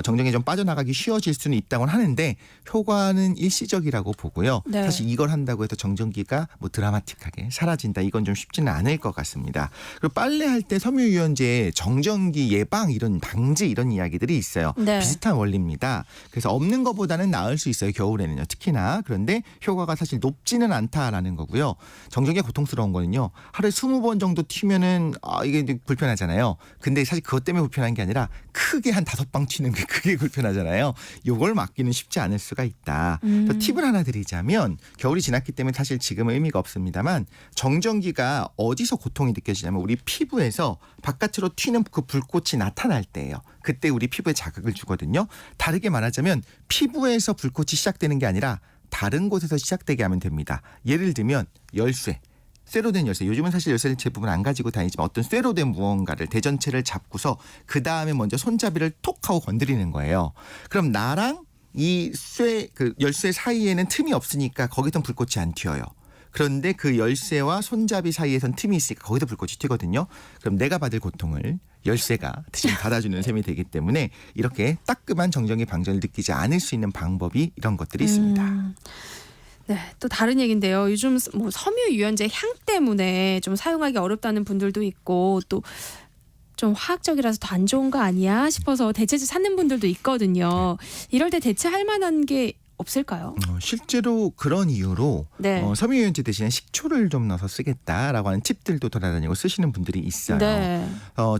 정전기 좀 빠져나가기 쉬워질 수는 있다고는 하는데 효과는 일시적이라고 보고요. 네. 사실 이걸 한다고 해서 정전기가 뭐 드라마틱하게 사라진다, 이건 좀 쉽지는 않을 것 같습니다. 그리고 빨래할 때 섬유유연제 정전기 예방, 이런 방지, 이런 이야기들이 있어요. 네. 비슷한 원리입니다. 그래서 없는 것보다는 나을 수 있어요. 겨울에는요, 특히나. 그런데 효과가 사실 높지는 않다라는 거고요. 정전기가 고통스러운 거는요, 하루에 20번 정도 튀면은 이게 불편하잖아요. 근데 사실 그것 때문에 불편한 게 아니라 크게 한 5방 튀는 게 그게 불편하잖아요. 이걸 막기는 쉽지 않을 수가 있다. 또 팁을 하나 드리자면, 겨울이 지났기 때문에 사실 지금은 의미가 없습니다만, 정전기가 어디서 고통이 느껴지냐면 우리 피부에서 바깥으로 튀는 그 불꽃이 나타날 때예요. 그때 우리 피부에 자극을 주거든요. 다르게 말하자면 피부에서 불꽃이 시작되는 게 아니라 다른 곳에서 시작되게 하면 됩니다. 예를 들면 열쇠, 쇠로 된 열쇠. 요즘은 사실 열쇠를 대부분 안 가지고 다니지만 어떤 쇠로 된 무언가를, 대전체를 잡고서 그 다음에 먼저 손잡이를 톡 하고 건드리는 거예요. 그럼 나랑 이 열쇠 사이에는 틈이 없으니까 거기선 불꽃이 안 튀어요. 그런데 그 열쇠와 손잡이 사이에선 틈이 있으니까 거기서 불꽃이 튀거든요. 그럼 내가 받을 고통을 열쇠가 대신 받아주는 셈이 되기 때문에 이렇게 따끔한 정전기 방전을 느끼지 않을 수 있는 방법이, 이런 것들이 있습니다. 네, 또 다른 얘기인데요. 요즘 뭐 섬유 유연제 향 때문에 좀 사용하기 어렵다는 분들도 있고, 또 좀 화학적이라서 더 안 좋은 거 아니야 싶어서 대체제 찾는 분들도 있거든요. 이럴 때 대체할 만한 게 없을까요? 실제로 그런 이유로 네. 섬유유연제 대신에 식초를 좀 넣어서 쓰겠다라고 하는 팁들도 돌아다니고 쓰시는 분들이 있어요. 네.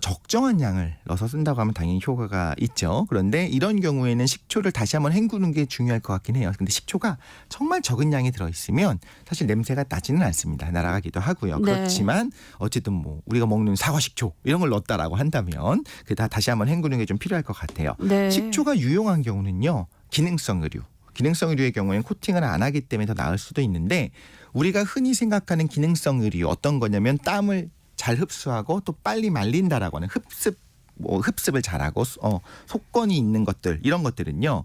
적정한 양을 넣어서 쓴다고 하면 당연히 효과가 있죠. 그런데 이런 경우에는 식초를 다시 한번 헹구는 게 중요할 것 같긴 해요. 근데 식초가 정말 적은 양이 들어있으면 사실 냄새가 나지는 않습니다. 날아가기도 하고요. 네. 그렇지만 어쨌든 뭐 우리가 먹는 사과 식초 이런 걸 넣었다라고 한다면 다시 한번 헹구는 게 좀 필요할 것 같아요. 네. 식초가 유용한 경우는요, 기능성 의류. 기능성 의류의 경우에는 코팅을 안 하기 때문에 더 나을 수도 있는데, 우리가 흔히 생각하는 기능성 의류 어떤 거냐면 땀을 잘 흡수하고 또 빨리 말린다라고 하는 흡습을 잘하고 속건이 있는 것들 이런 것들은요.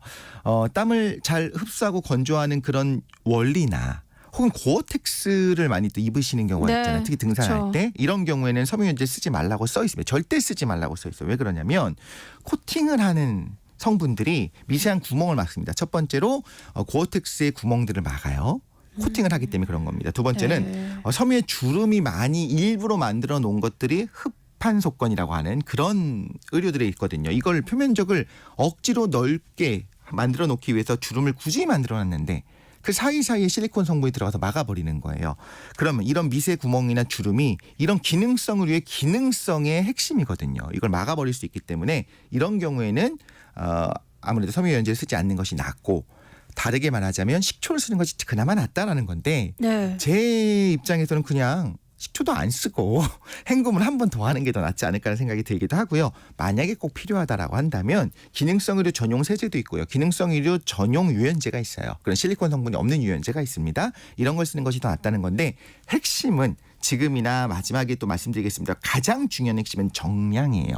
땀을 잘 흡수하고 건조하는 그런 원리나 혹은 고어텍스를 많이 또 입으시는 경우가 네, 있잖아요. 특히 등산할 그렇죠. 때 이런 경우에는 섬유유연제 쓰지 말라고 써 있습니다. 절대 쓰지 말라고 써 있어요. 왜 그러냐면 코팅을 하는 성분들이 미세한 구멍을 막습니다. 첫 번째로 고어텍스의 구멍들을 막아요. 코팅을 하기 때문에 그런 겁니다. 두 번째는 섬유의 주름이 많이 일부러 만들어 놓은 것들이 흡판 속건이라고 하는 그런 의료들이 있거든요. 이걸 표면적을 억지로 넓게 만들어 놓기 위해서 주름을 굳이 만들어 놨는데 그 사이사이에 실리콘 성분이 들어가서 막아버리는 거예요. 그러면 이런 미세 구멍이나 주름이 이런 기능성 의료의 기능성의 핵심이거든요. 이걸 막아버릴 수 있기 때문에 이런 경우에는 아무래도 섬유유연제를 쓰지 않는 것이 낫고 다르게 말하자면 식초를 쓰는 것이 그나마 낫다라는 건데 네. 제 입장에서는 그냥 식초도 안 쓰고 헹굼을 한 번 더 하는 게 더 낫지 않을까라는 생각이 들기도 하고요. 만약에 꼭 필요하다라고 한다면 기능성 의료 전용 세제도 있고요. 기능성 의료 전용 유연제가 있어요. 그런 실리콘 성분이 없는 유연제가 있습니다. 이런 걸 쓰는 것이 더 낫다는 건데 핵심은 지금이나 마지막에 또 말씀드리겠습니다. 가장 중요한 핵심은 정량이에요.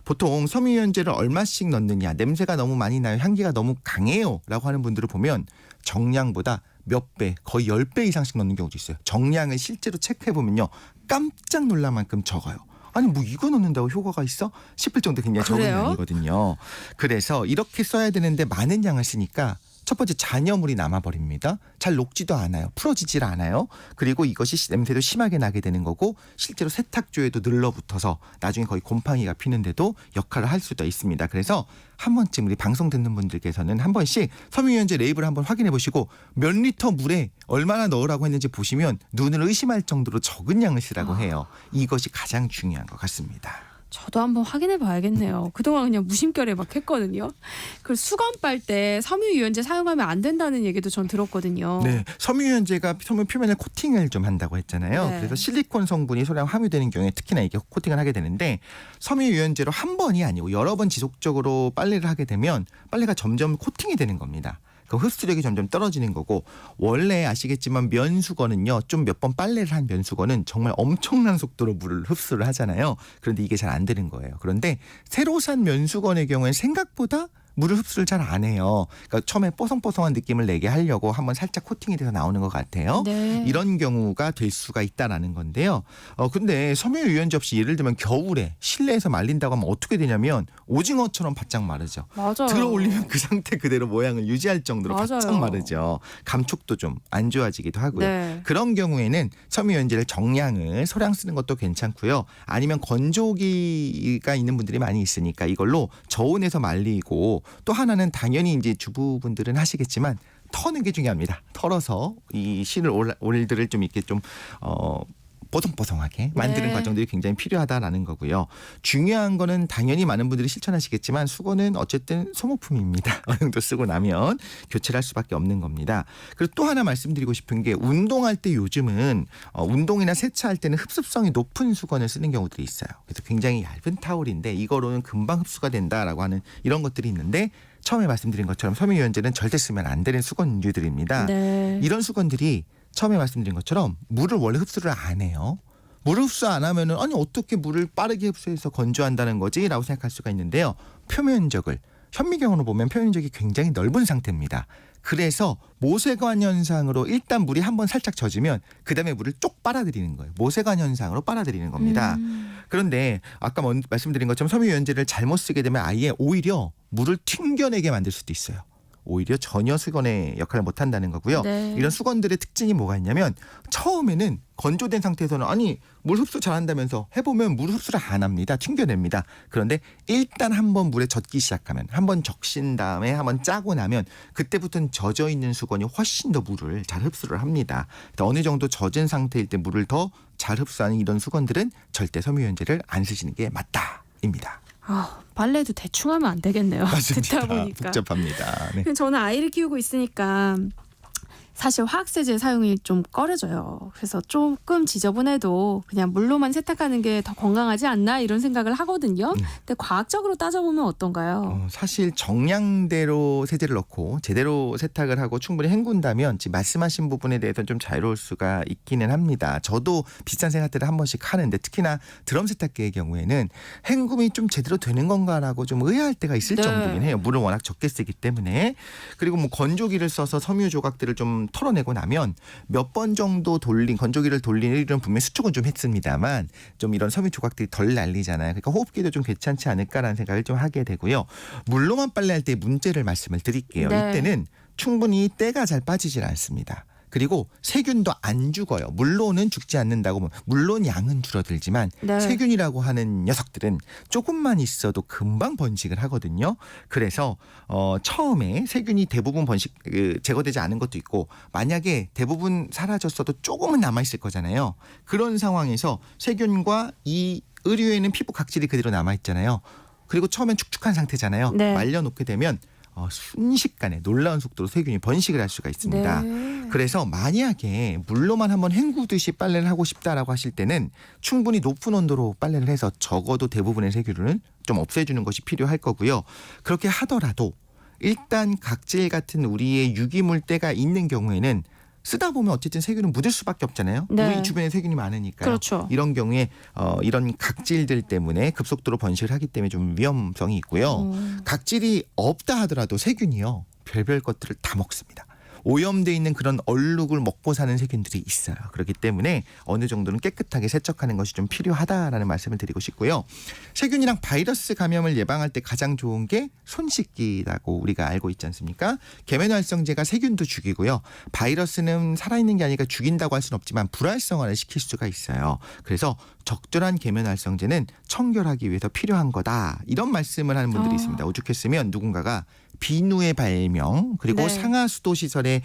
보통 섬유유연제를 얼마씩 넣느냐, 냄새가 너무 많이 나요, 향기가 너무 강해요 라고 하는 분들을 보면 정량보다 몇 배, 거의 10배 이상씩 넣는 경우도 있어요. 정량을 실제로 체크해보면요. 깜짝 놀랄 만큼 적어요. 아니 뭐 이거 넣는다고 효과가 있어? 싶을 정도 굉장히 적은 그래요? 양이거든요. 그래서 이렇게 써야 되는데 많은 양을 쓰니까 첫 번째 잔여물이 남아버립니다. 잘 녹지도 않아요. 풀어지질 않아요. 그리고 이것이 냄새도 심하게 나게 되는 거고 실제로 세탁조에도 늘러붙어서 나중에 거의 곰팡이가 피는데도 역할을 할 수도 있습니다. 그래서 한 번쯤 우리 방송 듣는 분들께서는 한 번씩 섬유유연제 레이블을 한번 확인해 보시고 몇 리터 물에 얼마나 넣으라고 했는지 보시면 눈을 의심할 정도로 적은 양을 쓰라고 해요. 이것이 가장 중요한 것 같습니다. 저도 한번 확인해 봐야겠네요. 그동안 그냥 무심결에 막 했거든요. 그리고 수건 빨 때 섬유유연제 사용하면 안 된다는 얘기도 전 들었거든요. 네, 섬유유연제가 섬유 표면을 코팅을 좀 한다고 했잖아요. 네. 그래서 실리콘 성분이 소량 함유되는 경우에 특히나 이게 코팅을 하게 되는데 섬유유연제로 한 번이 아니고 여러 번 지속적으로 빨래를 하게 되면 빨래가 점점 코팅이 되는 겁니다. 그럼 흡수력이 점점 떨어지는 거고 원래 아시겠지만 면수건은요. 좀 몇 번 빨래를 한 면수건은 정말 엄청난 속도로 물을 흡수를 하잖아요. 그런데 이게 잘 안 되는 거예요. 그런데 새로 산 면수건의 경우에는 생각보다 물을 흡수를 잘 안 해요. 그러니까 처음에 뽀송뽀송한 느낌을 내게 하려고 한번 살짝 코팅이 돼서 나오는 것 같아요. 네. 이런 경우가 될 수가 있다라는 건데요. 근데 섬유유연제 없이 예를 들면 겨울에 실내에서 말린다고 하면 어떻게 되냐면 오징어처럼 바짝 마르죠. 맞아요. 들어 올리면 그 상태 그대로 모양을 유지할 정도로 맞아요. 바짝 마르죠. 감촉도 좀 안 좋아지기도 하고요. 네. 그런 경우에는 섬유유연제를 정량을 소량 쓰는 것도 괜찮고요. 아니면 건조기가 있는 분들이 많이 있으니까 이걸로 저온에서 말리고 또 하나는 당연히 이제 주부분들은 하시겠지만 터는 게 중요합니다. 털어서 이 실을 오일들을 좀 이렇게 좀 뽀송뽀송하게 만드는 네. 과정들이 굉장히 필요하다라는 거고요. 중요한 거는 당연히 많은 분들이 실천하시겠지만 수건은 어쨌든 소모품입니다. 어느 정도 쓰고 나면 교체를 할 수밖에 없는 겁니다. 그리고 또 하나 말씀드리고 싶은 게 운동할 때 요즘은 운동이나 세차할 때는 흡습성이 높은 수건을 쓰는 경우들이 있어요. 그래서 굉장히 얇은 타올인데 이거로는 금방 흡수가 된다라고 하는 이런 것들이 있는데 처음에 말씀드린 것처럼 섬유유연제는 절대 쓰면 안 되는 수건류들입니다. 네. 이런 수건들이 처음에 말씀드린 것처럼 물을 원래 흡수를 안 해요. 물을 흡수 안 하면은 아니 어떻게 물을 빠르게 흡수해서 건조한다는 거지라고 생각할 수가 있는데요. 표면적을 현미경으로 보면 표면적이 굉장히 넓은 상태입니다. 그래서 모세관 현상으로 일단 물이 한번 살짝 젖으면 그다음에 물을 쪽 빨아들이는 거예요. 모세관 현상으로 빨아들이는 겁니다. 그런데 아까 말씀드린 것처럼 섬유유연제를 잘못 쓰게 되면 아예 오히려 물을 튕겨내게 만들 수도 있어요. 오히려 전혀 수건의 역할을 못한다는 거고요. 네. 이런 수건들의 특징이 뭐가 있냐면 처음에는 건조된 상태에서는 아니 물 흡수 잘한다면서 해보면 물 흡수를 안 합니다. 튕겨냅니다. 그런데 일단 한번 물에 젖기 시작하면 한번 적신 다음에 한번 짜고 나면 그때부터는 젖어 있는 수건이 훨씬 더 물을 잘 흡수를 합니다. 어느 정도 젖은 상태일 때 물을 더 잘 흡수하는 이런 수건들은 절대 섬유유연제를 안 쓰시는 게 맞다입니다. 빨래도 대충 하면 안 되겠네요. 맞습니다. 듣다 보니까. 복잡합니다. 네. 저는 아이를 키우고 있으니까 사실 화학세제 사용이 좀 꺼려져요. 그래서 조금 지저분해도 그냥 물로만 세탁하는 게 더 건강하지 않나 이런 생각을 하거든요. 근데 과학적으로 따져보면 어떤가요? 사실 정량대로 세제를 넣고 제대로 세탁을 하고 충분히 헹군다면 지금 말씀하신 부분에 대해서는 좀 자유로울 수가 있기는 합니다. 저도 비슷한 생각들을 한 번씩 하는데 특히나 드럼 세탁기의 경우에는 헹굼이 좀 제대로 되는 건가라고 좀 의아할 때가 있을 네. 정도긴 해요. 물을 워낙 적게 쓰기 때문에. 그리고 뭐 건조기를 써서 섬유 조각들을 좀 털어내고 나면 몇 번 정도 건조기를 돌린 일은 분명히 수축은 좀 했습니다만 좀 이런 섬유 조각들이 덜 날리잖아요. 그러니까 호흡기도 좀 괜찮지 않을까라는 생각을 좀 하게 되고요. 물로만 빨래할 때 문제를 말씀을 드릴게요. 네. 이때는 충분히 때가 잘 빠지질 않습니다. 그리고 세균도 안 죽어요. 물로는 죽지 않는다고. 물론 양은 줄어들지만 네. 세균이라고 하는 녀석들은 조금만 있어도 금방 번식을 하거든요. 그래서 처음에 세균이 대부분 제거되지 않은 것도 있고 만약에 대부분 사라졌어도 조금은 남아있을 거잖아요. 그런 상황에서 세균과 이 의류에는 피부 각질이 그대로 남아있잖아요. 그리고 처음엔 축축한 상태잖아요. 네. 말려놓게 되면 순식간에 놀라운 속도로 세균이 번식을 할 수가 있습니다. 네. 그래서 만약에 물로만 한번 헹구듯이 빨래를 하고 싶다라고 하실 때는 충분히 높은 온도로 빨래를 해서 적어도 대부분의 세균을 좀 없애주는 것이 필요할 거고요. 그렇게 하더라도 일단 각질 같은 우리의 유기물때가 있는 경우에는 쓰다 보면 어쨌든 세균은 묻을 수밖에 없잖아요. 네. 우리 주변에 세균이 많으니까요. 그렇죠. 이런 경우에 이런 각질들 때문에 급속도로 번식을 하기 때문에 좀 위험성이 있고요. 각질이 없다 하더라도 세균이요. 별별 것들을 다 먹습니다. 오염돼 있는 그런 얼룩을 먹고 사는 세균들이 있어요. 그렇기 때문에 어느 정도는 깨끗하게 세척하는 것이 좀 필요하다라는 말씀을 드리고 싶고요. 세균이랑 바이러스 감염을 예방할 때 가장 좋은 게 손 씻기라고 우리가 알고 있지 않습니까? 계면활성제가 세균도 죽이고요. 바이러스는 살아있는 게 아니라 죽인다고 할 수는 없지만 불활성화를 시킬 수가 있어요. 그래서 적절한 계면활성제는 청결하기 위해서 필요한 거다. 이런 말씀을 하는 분들이 있습니다. 오죽했으면 누군가가 비누의 발명 그리고 네. 상하수도 시설에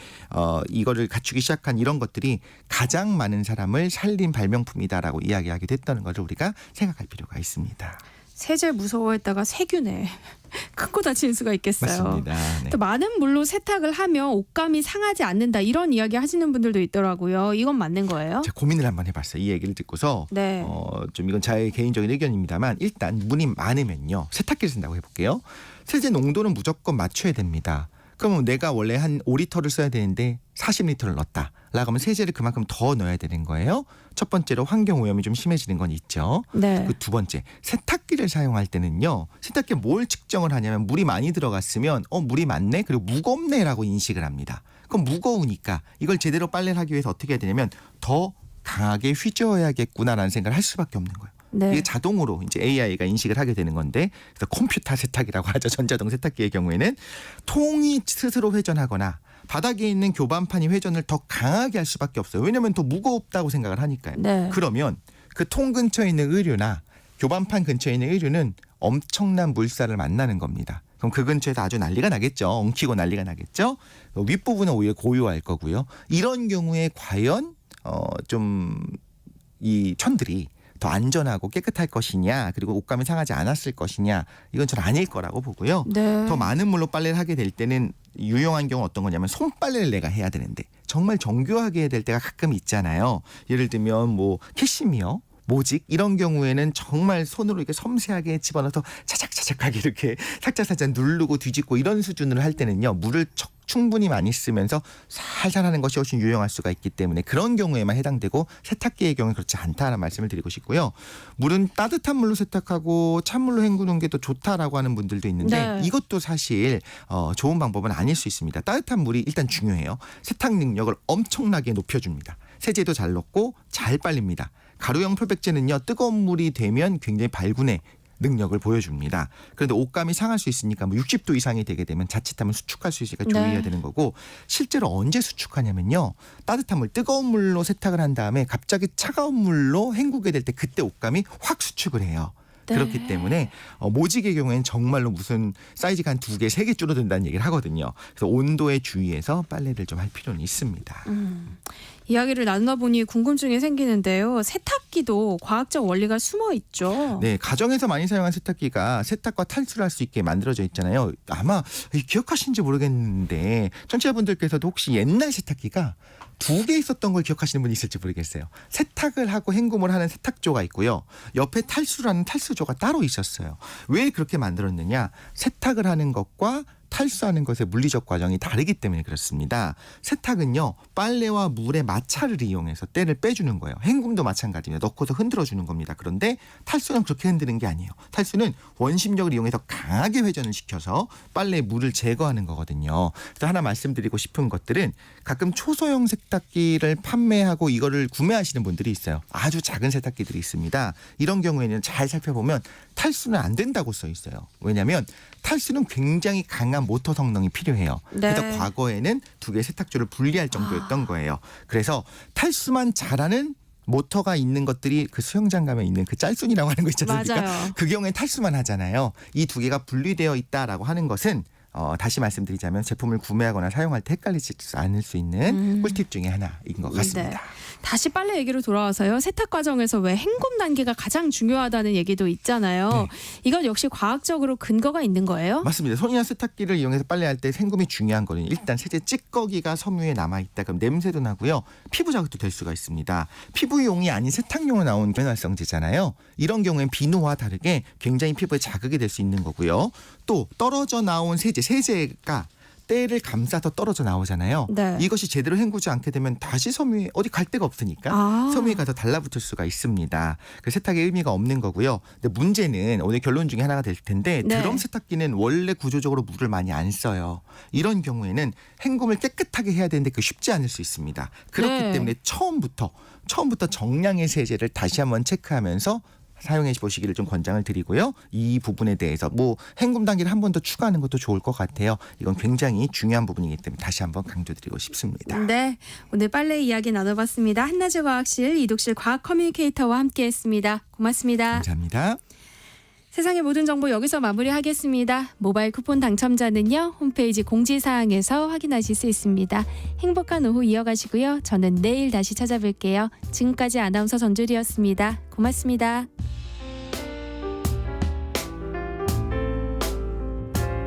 이거를 갖추기 시작한 이런 것들이 가장 많은 사람을 살린 발명품이다라고 이야기하게 됐다는 것을 우리가 생각할 필요가 있습니다. 세제 무서워했다가 세균에 큰 코 다치는 수가 있겠어요. 맞습니다. 네. 또 많은 물로 세탁을 하면 옷감이 상하지 않는다 이런 이야기 하시는 분들도 있더라고요. 이건 맞는 거예요? 제가 고민을 한번 해봤어요. 이 얘기를 듣고서 네. 좀 이건 저의 개인적인 의견입니다만 일단 물이 많으면요. 세탁기를 쓴다고 해볼게요. 세제 농도는 무조건 맞춰야 됩니다. 그러면 내가 원래 한 5리터를 써야 되는데 40리터를 넣었다. 라고 하면 세제를 그만큼 더 넣어야 되는 거예요. 첫 번째로 환경 오염이 좀 심해지는 건 있죠. 네. 그 두 번째, 세탁기를 사용할 때는요. 세탁기에 뭘 측정을 하냐면 물이 많이 들어갔으면 물이 많네 그리고 무겁네라고 인식을 합니다. 그럼 무거우니까 이걸 제대로 빨래를 하기 위해서 어떻게 해야 되냐면 더 강하게 휘저어야겠구나라는 생각을 할 수밖에 없는 거예요. 네. 이게 자동으로 이제 AI가 인식을 하게 되는 건데 그래서 컴퓨터 세탁이라고 하죠. 전자동 세탁기의 경우에는 통이 스스로 회전하거나 바닥에 있는 교반판이 회전을 더 강하게 할 수밖에 없어요. 왜냐하면 더 무겁다고 생각을 하니까요. 네. 그러면 그 통 근처에 있는 의류나 교반판 근처에 있는 의류는 엄청난 물살을 만나는 겁니다. 그럼 그 근처에서 아주 난리가 나겠죠. 엉키고 난리가 나겠죠. 윗부분은 오히려 고요할 거고요. 이런 경우에 과연 좀 이 천들이 더 안전하고 깨끗할 것이냐 그리고 옷감이 상하지 않았을 것이냐 이건 전 아닐 거라고 보고요. 네. 더 많은 물로 빨래를 하게 될 때는 유용한 경우 어떤 거냐면 손빨래를 내가 해야 되는데 정말 정교하게 해야 될 때가 가끔 있잖아요. 예를 들면 뭐 캐시미어 모직 이런 경우에는 정말 손으로 이렇게 섬세하게 집어넣어서 차작차작하게 이렇게 살짝살짝 누르고 뒤집고 이런 수준으로 할 때는요. 물을 충분히 많이 쓰면서 살살 하는 것이 훨씬 유용할 수가 있기 때문에 그런 경우에만 해당되고 세탁기의 경우는 그렇지 않다는 말씀을 드리고 싶고요. 물은 따뜻한 물로 세탁하고 찬물로 헹구는 게 더 좋다라고 하는 분들도 있는데 네. 이것도 사실 좋은 방법은 아닐 수 있습니다. 따뜻한 물이 일단 중요해요. 세탁 능력을 엄청나게 높여줍니다. 세제도 잘 넣고 잘 빨립니다. 가루형 표백제는요. 뜨거운 물이 되면 굉장히 발군의 능력을 보여줍니다. 그런데 옷감이 상할 수 있으니까 60도 이상이 되게 되면 자칫하면 수축할 수 있으니까 주의해야 되는 거고 실제로 언제 수축하냐면요. 따뜻한 물, 뜨거운 물로 세탁을 한 다음에 갑자기 차가운 물로 헹구게 될 때 그때 옷감이 확 수축을 해요. 네. 그렇기 때문에 모직의 경우에는 정말로 무슨 사이즈가 한 2개, 3개 줄어든다는 얘기를 하거든요. 그래서 온도에 주의해서 빨래를 좀 할 필요는 있습니다. 이야기를 나누다 보니 궁금증이 생기는데요. 세탁기도 과학적 원리가 숨어 있죠. 네, 가정에서 많이 사용한 세탁기가 세탁과 탈수를 할 수 있게 만들어져 있잖아요. 아마 기억하시는지 모르겠는데 청취자분들께서도 혹시 옛날 세탁기가 2개 있었던 걸 기억하시는 분이 있을지 모르겠어요. 세탁을 하고 헹굼을 하는 세탁조가 있고요. 옆에 탈수라는 탈수조가 따로 있었어요. 왜 그렇게 만들었느냐? 세탁을 하는 것과 탈수하는 것의 물리적 과정이 다르기 때문에 그렇습니다. 세탁은요, 빨래와 물의 마찰을 이용해서 때를 빼주는 거예요. 헹굼도 마찬가지입니다. 넣고서 흔들어주는 겁니다. 그런데 탈수는 그렇게 흔드는 게 아니에요. 탈수는 원심력을 이용해서 강하게 회전을 시켜서 빨래의 물을 제거하는 거거든요. 그래서 하나 말씀드리고 싶은 것들은 가끔 초소형 세탁기를 판매하고 이거를 구매하시는 분들이 있어요. 아주 작은 세탁기들이 있습니다. 이런 경우에는 잘 살펴보면 탈수는 안 된다고 써 있어요. 왜냐하면 탈수는 굉장히 강한 모터 성능이 필요해요. 네. 그래서 과거에는 2개의 세탁조를 분리할 정도였던 거예요. 그래서 탈수만 잘하는 모터가 있는 것들이 그 수영장 가면 있는 그 짤순이라고 하는 거 있지 않습니까? 맞아요. 그 경우에 탈수만 하잖아요. 이 2개가 분리되어 있다라고 하는 것은 다시 말씀드리자면 제품을 구매하거나 사용할 때 헷갈리지 않을 수 있는 꿀팁 중에 하나인 것 같습니다. 네. 다시 빨래 얘기로 돌아와서요. 세탁 과정에서 왜 헹굼 단계가 가장 중요하다는 얘기도 있잖아요. 네. 이건 역시 과학적으로 근거가 있는 거예요? 맞습니다. 손이나 세탁기를 이용해서 빨래할 때 헹굼이 중요한 거는 일단 세제 찌꺼기가 섬유에 남아있다. 그럼 냄새도 나고요. 피부 자극도 될 수가 있습니다. 피부용이 아닌 세탁용으로 나온 변활성제잖아요. 이런 경우엔 비누와 다르게 굉장히 피부에 자극이 될 수 있는 거고요. 또 떨어져 나온 세제가 때를 감싸서 떨어져 나오잖아요. 네. 이것이 제대로 헹구지 않게 되면 다시 섬유에 어디 갈 데가 없으니까 섬유에 가서 달라붙을 수가 있습니다. 그 세탁의 의미가 없는 거고요. 근데 문제는 오늘 결론 중에 하나가 될 텐데 네. 드럼 세탁기는 원래 구조적으로 물을 많이 안 써요. 이런 경우에는 헹굼을 깨끗하게 해야 되는데 그 쉽지 않을 수 있습니다. 그렇기 네. 때문에 처음부터 정량의 세제를 다시 한번 체크하면서 사용해 보시기를 좀 권장을 드리고요. 이 부분에 대해서 헹굼 단계를 한 번 더 추가하는 것도 좋을 것 같아요. 이건 굉장히 중요한 부분이기 때문에 다시 한번 강조드리고 싶습니다. 네, 오늘 빨래 이야기 나눠봤습니다. 한낮의 과학실 이독실 과학 커뮤니케이터와 함께했습니다. 고맙습니다. 감사합니다. 세상의 모든 정보 여기서 마무리하겠습니다. 모바일 쿠폰 당첨자는요. 홈페이지 공지사항에서 확인하실 수 있습니다. 행복한 오후 이어가시고요. 저는 내일 다시 찾아뵐게요. 지금까지 아나운서 전주리였습니다. 고맙습니다.